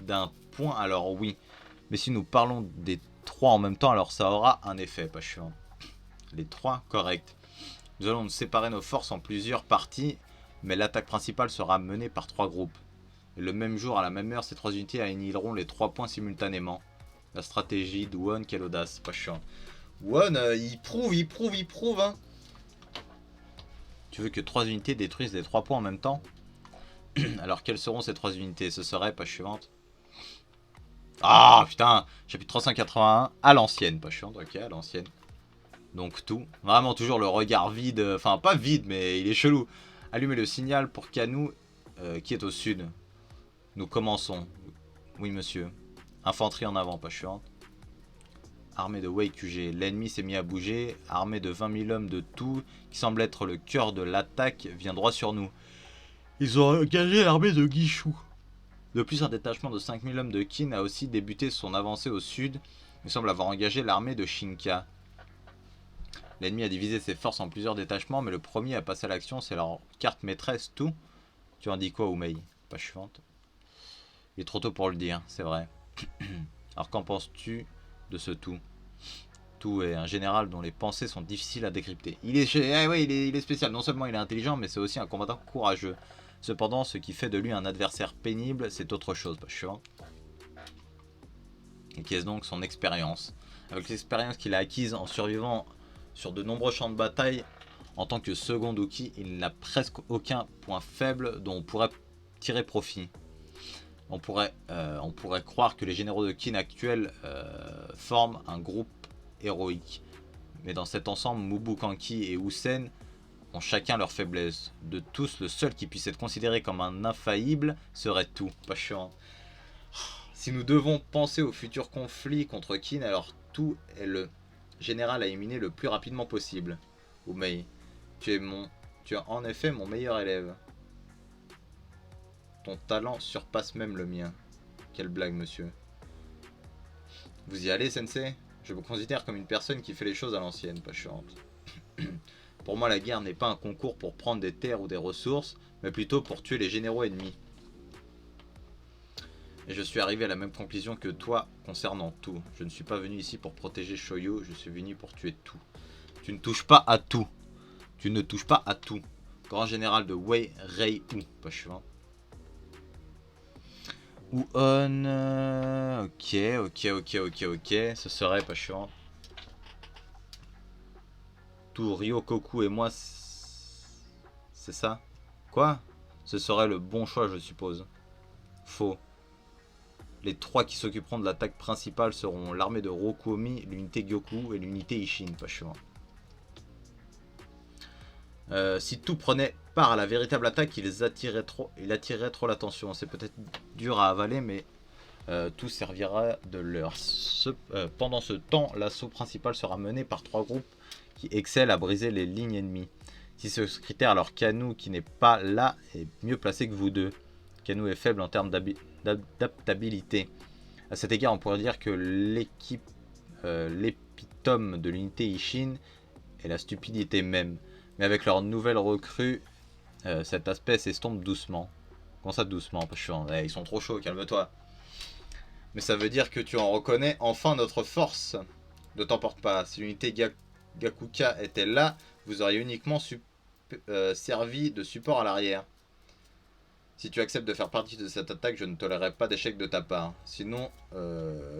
d'un point, alors oui. Mais si nous parlons des 3 en même temps, alors ça aura un effet, pas chiant. Les 3, correct. Nous allons nous séparer nos forces en plusieurs parties, mais l'attaque principale sera menée par 3 groupes. Et le même jour, à la même heure, ces 3 unités annihileront les 3 points simultanément. La stratégie de Won, quelle audace, pas chiant. Won, il prouve, hein. Tu veux que 3 unités détruisent les 3 points en même temps? Alors quelles seront ces 3 unités? Ce serait, page suivante. Ah putain, chapitre 381, à l'ancienne, pas chiant, ok, à l'ancienne. Donc tout, vraiment toujours le regard vide, enfin pas vide mais il est chelou. Allumez le signal pour Kanou qui est au sud. Nous commençons. Oui monsieur. Infanterie en avant, pas chiant. Armée de Wei QG, l'ennemi s'est mis à bouger. Armée de 20 000 hommes de tout, qui semble être le cœur de l'attaque, vient droit sur nous. Ils ont engagé l'armée de Guichou. De plus, un détachement de 5 000 hommes de Qin a aussi débuté son avancée au sud. Il semble avoir engagé l'armée de Shinka. L'ennemi a divisé ses forces en plusieurs détachements, mais le premier à passer à l'action, c'est leur carte maîtresse, tout. Tu en dis quoi, Oumei? Pas suivante. Il est trop tôt pour le dire, c'est vrai. Alors qu'en penses-tu de ce tout? Tout est un général dont les pensées sont difficiles à décrypter. Il est spécial. Non seulement il est intelligent, mais c'est aussi un combattant courageux. Cependant, ce qui fait de lui un adversaire pénible, c'est autre chose. Pas chiant. Et qu'est-ce donc son expérience? Avec l'expérience qu'il a acquise en survivant sur de nombreux champs de bataille, en tant que second Uki, il n'a presque aucun point faible dont on pourrait tirer profit. On pourrait croire que les généraux de Qin actuels forment un groupe héroïque. Mais dans cet ensemble, Mubu Kanki et Hussein ont chacun leur faiblesse. De tous, le seul qui puisse être considéré comme un infaillible serait tout. Pas chiant. Si nous devons penser au futur conflit contre Qin, alors tout est le général à éliminer le plus rapidement possible. Oumei, tu es en effet mon meilleur élève. Ton talent surpasse même le mien. Quelle blague, monsieur. Vous y allez, sensei? Je me considère comme une personne qui fait les choses à l'ancienne, pas chiante. Pour moi, la guerre n'est pas un concours pour prendre des terres ou des ressources, mais plutôt pour tuer les généraux ennemis. Et je suis arrivé à la même conclusion que toi concernant tout. Je ne suis pas venu ici pour protéger Shoyo, je suis venu pour tuer tout. Tu ne touches pas à tout. Tu ne touches pas à tout. Grand général de Wei Rei Wu, pas chiant. Ou on... Ok. Ce serait pas chiant. Tout Ryokoku et moi... C'est ça? Quoi? Ce serait le bon choix, je suppose. Faux. Les 3 qui s'occuperont de l'attaque principale seront l'armée de Rokuomi, l'unité Gyoku et l'unité Ishin, pas chiant. Si tout prenait part à la véritable attaque, il attirerait trop l'attention. C'est peut-être dur à avaler, mais tout servira de leur. Pendant ce temps, l'assaut principal sera mené par 3 groupes qui excellent à briser les lignes ennemies. Si ce critère, alors Kanou, qui n'est pas là, est mieux placé que vous deux. Kanou est faible en termes d'adaptabilité. À cet égard, on pourrait dire que l'épitome de l'unité Ishin est la stupidité même. Mais avec leur nouvelle recrue, cet aspect s'estompe doucement. Comment ça doucement? Ils sont trop chauds, calme-toi. Mais ça veut dire que tu en reconnais enfin notre force. Ne t'emporte pas. Si l'unité Gakuka était là, vous auriez uniquement servi de support à l'arrière. Si tu acceptes de faire partie de cette attaque, je ne tolérerai pas d'échec de ta part. Sinon,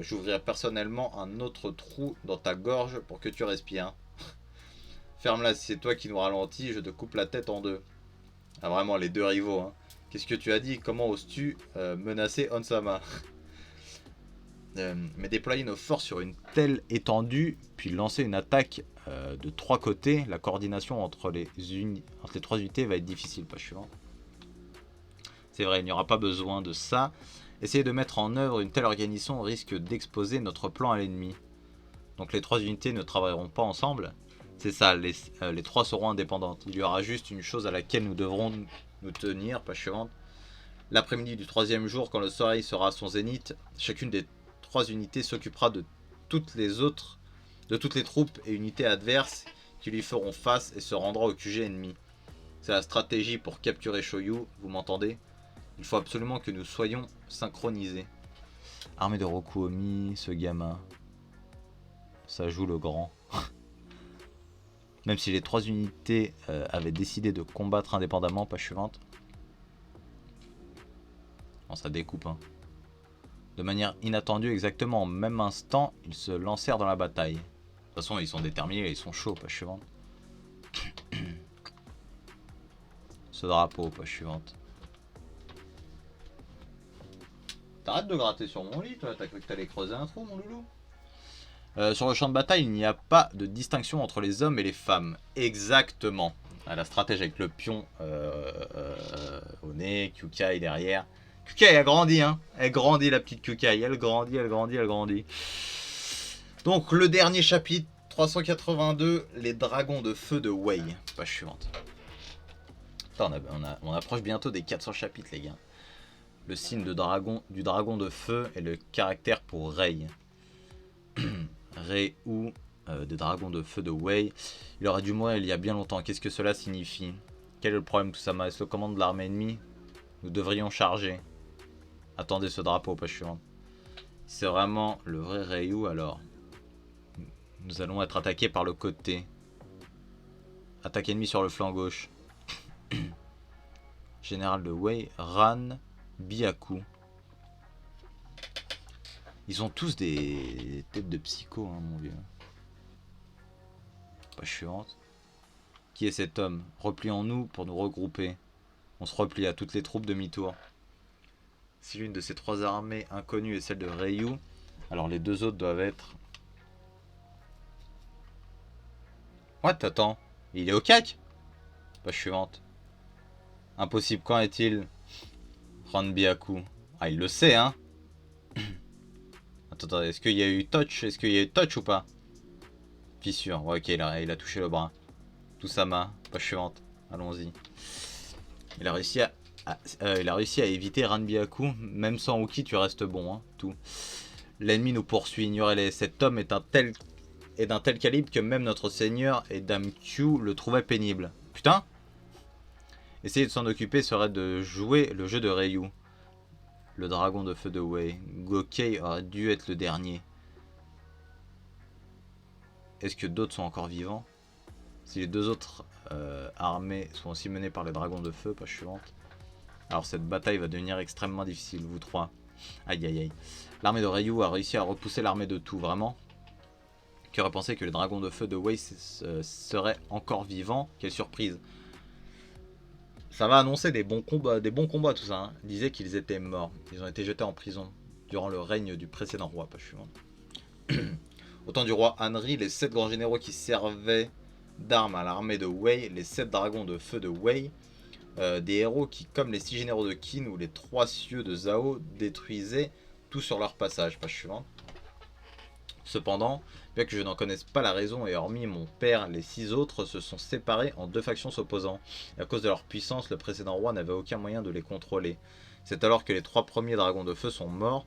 j'ouvrirai personnellement un autre trou dans ta gorge pour que tu respires. Ferme-la, si c'est toi qui nous ralentis, je te coupe la tête en deux. Ah vraiment, les deux rivaux. Hein. Qu'est-ce que tu as dit? Comment oses-tu menacer Onsama? Mais déployer nos forces sur une telle étendue, puis lancer une attaque de 3 côtés, la coordination entre les 3 unités va être difficile, pas suivant. C'est vrai, il n'y aura pas besoin de ça. Essayer de mettre en œuvre une telle organisation risque d'exposer notre plan à l'ennemi. Donc les 3 unités ne travailleront pas ensemble. C'est ça, les 3 seront indépendantes. Il y aura juste une chose à laquelle nous devrons nous tenir, pas suivante. L'après-midi du troisième jour, quand le soleil sera à son zénith, chacune des 3 unités s'occupera de toutes les troupes et unités adverses qui lui feront face et se rendra au QG ennemi. C'est la stratégie pour capturer Shoyu, vous m'entendez? Il faut absolument que nous soyons synchronisés. Armée de Rokuomi, ce gamin. Ça joue le grand. Même si les 3 unités avaient décidé de combattre indépendamment, page suivante. Bon, ça découpe, hein. De manière inattendue, exactement au même instant, ils se lancèrent dans la bataille. De toute façon, ils sont déterminés, ils sont chauds, page suivante. Ce drapeau, page suivante. T'arrêtes de gratter sur mon lit, toi. T'as cru que t'allais creuser un trou, mon loulou? Sur le champ de bataille, il n'y a pas de distinction entre les hommes et les femmes. Exactement. Ah, la stratège avec le pion au nez, Kyukai derrière. Kyukai, elle a grandi, hein. Elle grandit, la petite Kyukai. Elle grandit, elle grandit, elle grandit. Donc, le dernier chapitre, 382, les dragons de feu de Wei. Page suivante. Putain, on approche bientôt des 400 chapitres, les gars. Le signe du dragon de feu et le caractère pour Rei. Rei ou des dragons de feu de Wei. Il aurait dû mourir il y a bien longtemps. Qu'est-ce que cela signifie? Quel est le problème, tout ça? Est-ce le commande de l'armée ennemie? Nous devrions charger. Attendez ce drapeau, page suivante. C'est vraiment le vrai Ryu, alors. Nous allons être attaqués par le côté. Attaque ennemie sur le flanc gauche. Général de Wei, Ran Byaku. Ils ont tous des têtes de psycho, hein, mon vieux. Page suivante. Qui est cet homme? Replions-nous pour nous regrouper. On se replie à toutes les troupes demi-tour. Si l'une de ces 3 armées inconnues est celle de Ryu, alors les 2 autres doivent être... What, attends, il est au cac? Page suivante. Impossible, quand est-il? Ranbyaku. Ah, il le sait, hein. Attends, est-ce qu'il y a eu touch? Est-ce qu'il y a eu touch ou pas? Fissure, ouais, ok, il a touché le bras. Tusama, page suivante. Allons-y. Il a réussi à éviter Ranbyaku. Même sans Uki, tu restes bon, hein, tout. L'ennemi nous poursuit, ignorez-les. Cet homme est d'un tel calibre que même notre seigneur et Dame Q le trouvaient pénible. Putain! Essayer de s'en occuper serait de jouer le jeu de Ryu. Le dragon de feu de Wei. Gokei aurait dû être le dernier. Est-ce que d'autres sont encore vivants? Si les 2 autres armées sont aussi menées par les dragons de feu, page suivante. Alors cette bataille va devenir extrêmement difficile, vous 3. Aïe aïe aïe. L'armée de Ryu a réussi à repousser l'armée de tout, vraiment. Qui aurait pensé que les dragons de feu de Wei seraient encore vivants? Quelle surprise. Ça va annoncer des bons combats tout ça. Hein. Ils disaient qu'ils étaient morts. Ils ont été jetés en prison durant le règne du précédent roi, page suivante. Au temps du roi Henry, les 7 grands généraux qui servaient d'armes à l'armée de Wei, les 7 dragons de feu de Wei, des héros qui, comme les 6 généraux de Qin ou les 3 cieux de Zhao, détruisaient tout sur leur passage. Page suivante. Cependant, bien que je n'en connaisse pas la raison et hormis mon père, les 6 autres se sont séparés en 2 factions s'opposant. À cause de leur puissance, le précédent roi n'avait aucun moyen de les contrôler. C'est alors que les 3 premiers dragons de feu sont morts.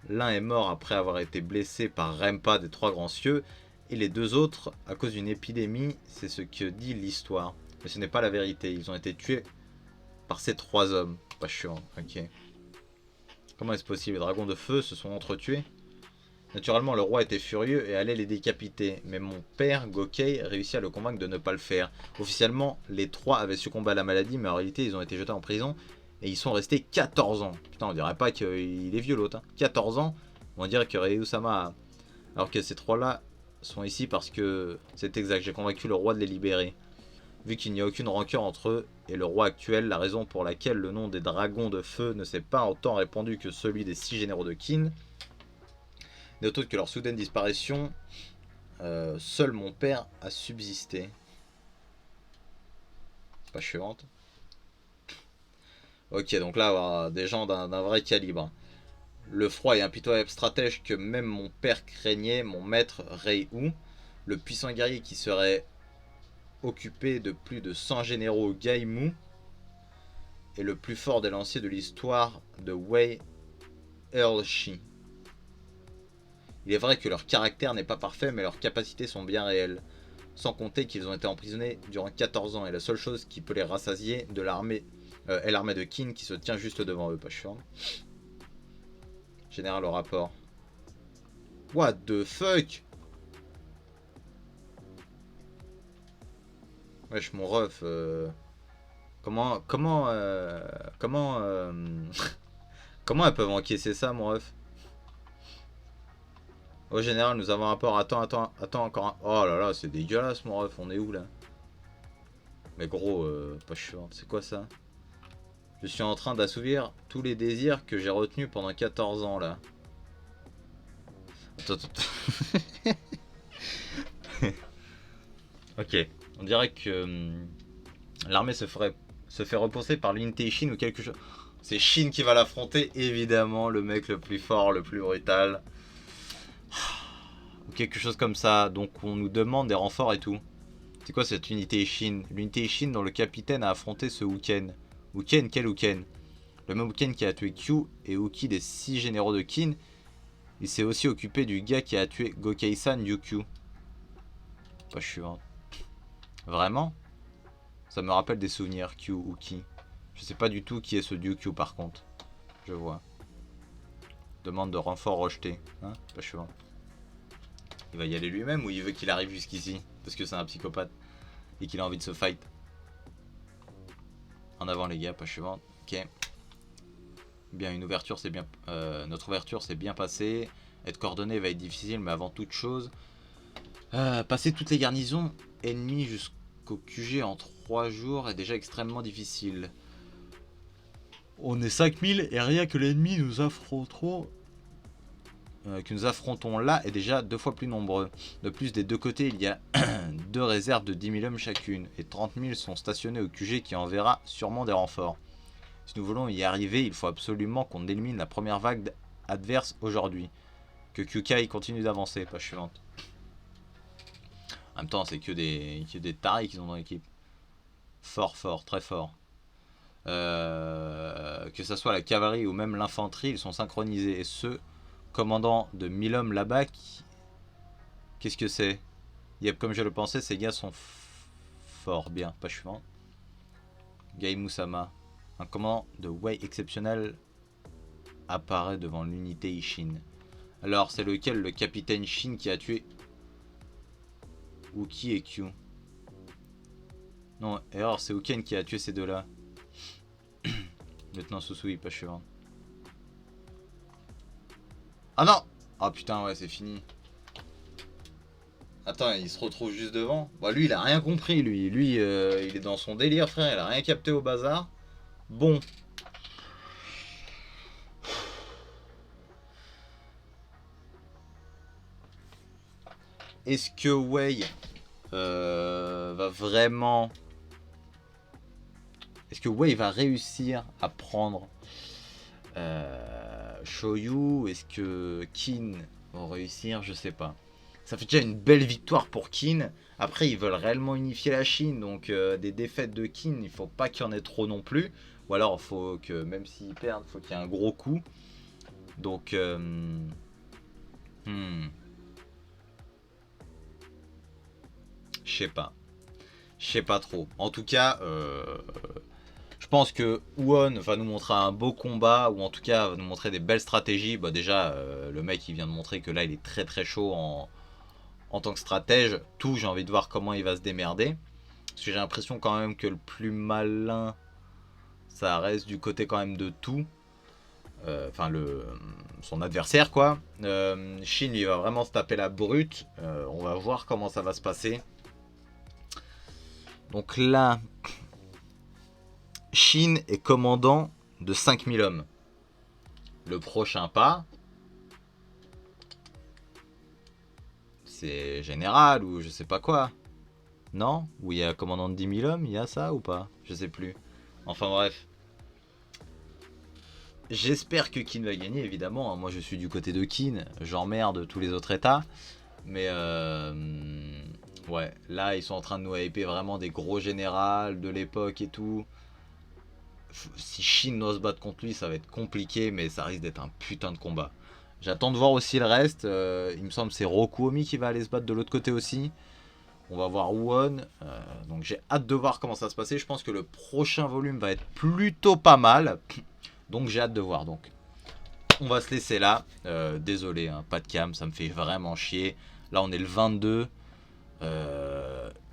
L'un est mort après avoir été blessé par Rempa des 3 grands cieux, et les 2 autres à cause d'une épidémie, c'est ce que dit l'histoire. Mais ce n'est pas la vérité, ils ont été tués par ces 3 hommes. Pas chiant, ok. Comment est-ce possible? Les dragons de feu se sont entretués? Naturellement, le roi était furieux et allait les décapiter, mais mon père, Gokei, réussit à le convaincre de ne pas le faire. Officiellement, les 3 avaient succombé à la maladie, mais en réalité, ils ont été jetés en prison et ils sont restés 14 ans. Putain, on dirait pas qu'il est vieux l'autre. Hein. 14 ans, on dirait que Ryu-sama... Alors que ces 3-là sont ici parce que... C'est exact, j'ai convaincu le roi de les libérer. Vu qu'il n'y a aucune rancœur entre eux et le roi actuel, la raison pour laquelle le nom des dragons de feu ne s'est pas autant répandu que celui des 6 généraux de Qin... D'autre que leur soudaine disparition, seul mon père a subsisté. Page suivante. Ok, donc là, des gens d'un vrai calibre. Le froid et impitoyable stratège que même mon père craignait, mon maître Rei Wu, le puissant guerrier qui serait occupé de plus de 100 généraux Gaimu, est le plus fort des lanciers de l'histoire de Wei Erlchi. Il est vrai que leur caractère n'est pas parfait, mais leurs capacités sont bien réelles. Sans compter qu'ils ont été emprisonnés durant 14 ans, et la seule chose qui peut les rassasier de l'armée est l'armée de Qin qui se tient juste devant eux, pas chiant. Général au rapport. What the fuck? Wesh mon ref, comment comment elles peuvent encaisser ça mon ref? Au général, nous avons un rapport. Attends encore un. Oh là là, c'est dégueulasse mon ref, on est où là? Mais gros, pas chiant, c'est quoi ça? Je suis en train d'assouvir tous les désirs que j'ai retenus pendant 14 ans là. Attends. Ok, on dirait que l'armée se fait repousser par l'unité Shin ou quelque chose. C'est Shin qui va l'affronter, évidemment, le mec le plus fort, le plus brutal. Ou quelque chose comme ça, donc on nous demande des renforts et tout. C'est quoi cette unité Shin? L'unité Shin dont le capitaine a affronté ce Uken. Uken, quel Uken? Le même Uken qui a tué Kyu et Uki des 6 généraux de Qin. Il s'est aussi occupé du gars qui a tué Gokei-san Ryukyu. Pas chiant. Vraiment? Ça me rappelle des souvenirs, Kyu ou Ki. Je sais pas du tout qui est ce Ryukyu par contre. Je vois. Demande de renfort rejeté. Hein? Pas chiant. Il va y aller lui-même ou il veut qu'il arrive jusqu'ici? Parce que c'est un psychopathe. Et qu'il a envie de se fight. En avant les gars, pas suivante. Ok. Bien, une ouverture, c'est bien. Notre ouverture s'est bien passée. Être coordonné va être difficile, mais avant toute chose, passer toutes les garnisons ennemies jusqu'au QG en 3 jours est déjà extrêmement difficile. On est 5000 et rien que l'ennemi nous affronteront. Que nous affrontons là est déjà 2 fois plus nombreux. De plus, des deux côtés, il y a 2 réserves de 10 000 hommes chacune. Et 30 000 sont stationnés au QG qui enverra sûrement des renforts. Si nous voulons y arriver, il faut absolument qu'on élimine la première vague adverse aujourd'hui. Que Kyukai continue d'avancer, pas suivante. En même temps, c'est que des tarés qu'ils ont dans l'équipe. Fort, très fort. Que ça soit la cavalerie ou même l'infanterie, ils sont synchronisés. Et ceux commandant de 1000 hommes là-bas, qu'est-ce que c'est? Yep, comme je le pensais, ces gars sont forts. Bien, pas suivant. Gaimusama. Un commandant de Wei exceptionnel apparaît devant l'unité Ishin. Alors, c'est lequel? Le capitaine Shin qui a tué Uki et Kyu. Non, erreur, c'est Uken qui a tué ces deux-là. Lieutenant Susui, pas suivant. Ah non! Ah putain, ouais, c'est fini. Attends, il se retrouve juste devant. Bah, lui, il a rien compris, lui. Lui, il est dans son délire, frère. Il a rien capté au bazar. Bon. Est-ce que Wei va vraiment... Est-ce que Wei va réussir à prendre Shoyu? Est-ce que Qin va réussir? Je sais pas. Ça fait déjà une belle victoire pour Qin. Après, ils veulent réellement unifier la Chine. Donc, des défaites de Qin, il faut pas qu'il y en ait trop non plus. Ou alors, il faut que, même s'ils perdent, il faut qu'il y ait un gros coup. Donc, je sais pas. Je sais pas trop. En tout cas, je pense que Won va nous montrer un beau combat, ou en tout cas va nous montrer des belles stratégies. Bah déjà, le mec il vient de montrer que là il est très chaud en tant que stratège. Tout, j'ai envie de voir comment il va se démerder. Parce que j'ai l'impression quand même que le plus malin, ça reste du côté quand même de tout. Enfin, son adversaire quoi. Shin il va vraiment se taper la brute. On va voir comment ça va se passer. Donc là... Shin est commandant de 5000 hommes. Le prochain pas, c'est général ou je sais pas quoi. Non? Ou il y a commandant de 10 000 hommes, il y a ça ou pas? Je sais plus. Enfin bref. J'espère que Qin va gagner, évidemment. Moi je suis du côté de Qin. J'emmerde tous les autres états. Mais ouais, là ils sont en train de nous hyper vraiment des gros généraux de l'époque et tout. si Shin doit se battre contre lui, ça va être compliqué, mais ça risque d'être un putain de combat. J'attends de voir aussi le reste. Il me semble que c'est Rokuomi qui va aller se battre de l'autre côté aussi. On va voir Won. Donc j'ai hâte de voir comment ça va se passer. Je pense que le prochain volume va être plutôt pas mal. Donc j'ai hâte de voir. Donc on va se laisser là. Désolé, hein, pas de cam, ça me fait vraiment chier. Là on est le 22.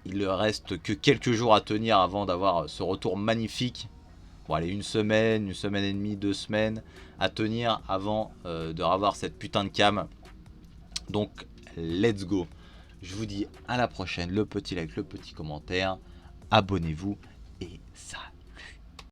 Il ne reste que quelques jours à tenir avant d'avoir ce retour magnifique. Bon allez, une semaine et demie, 2 semaines à tenir avant de revoir cette putain de cam. Donc let's go. Je vous dis à la prochaine. Le petit like, le petit commentaire. Abonnez-vous et ça.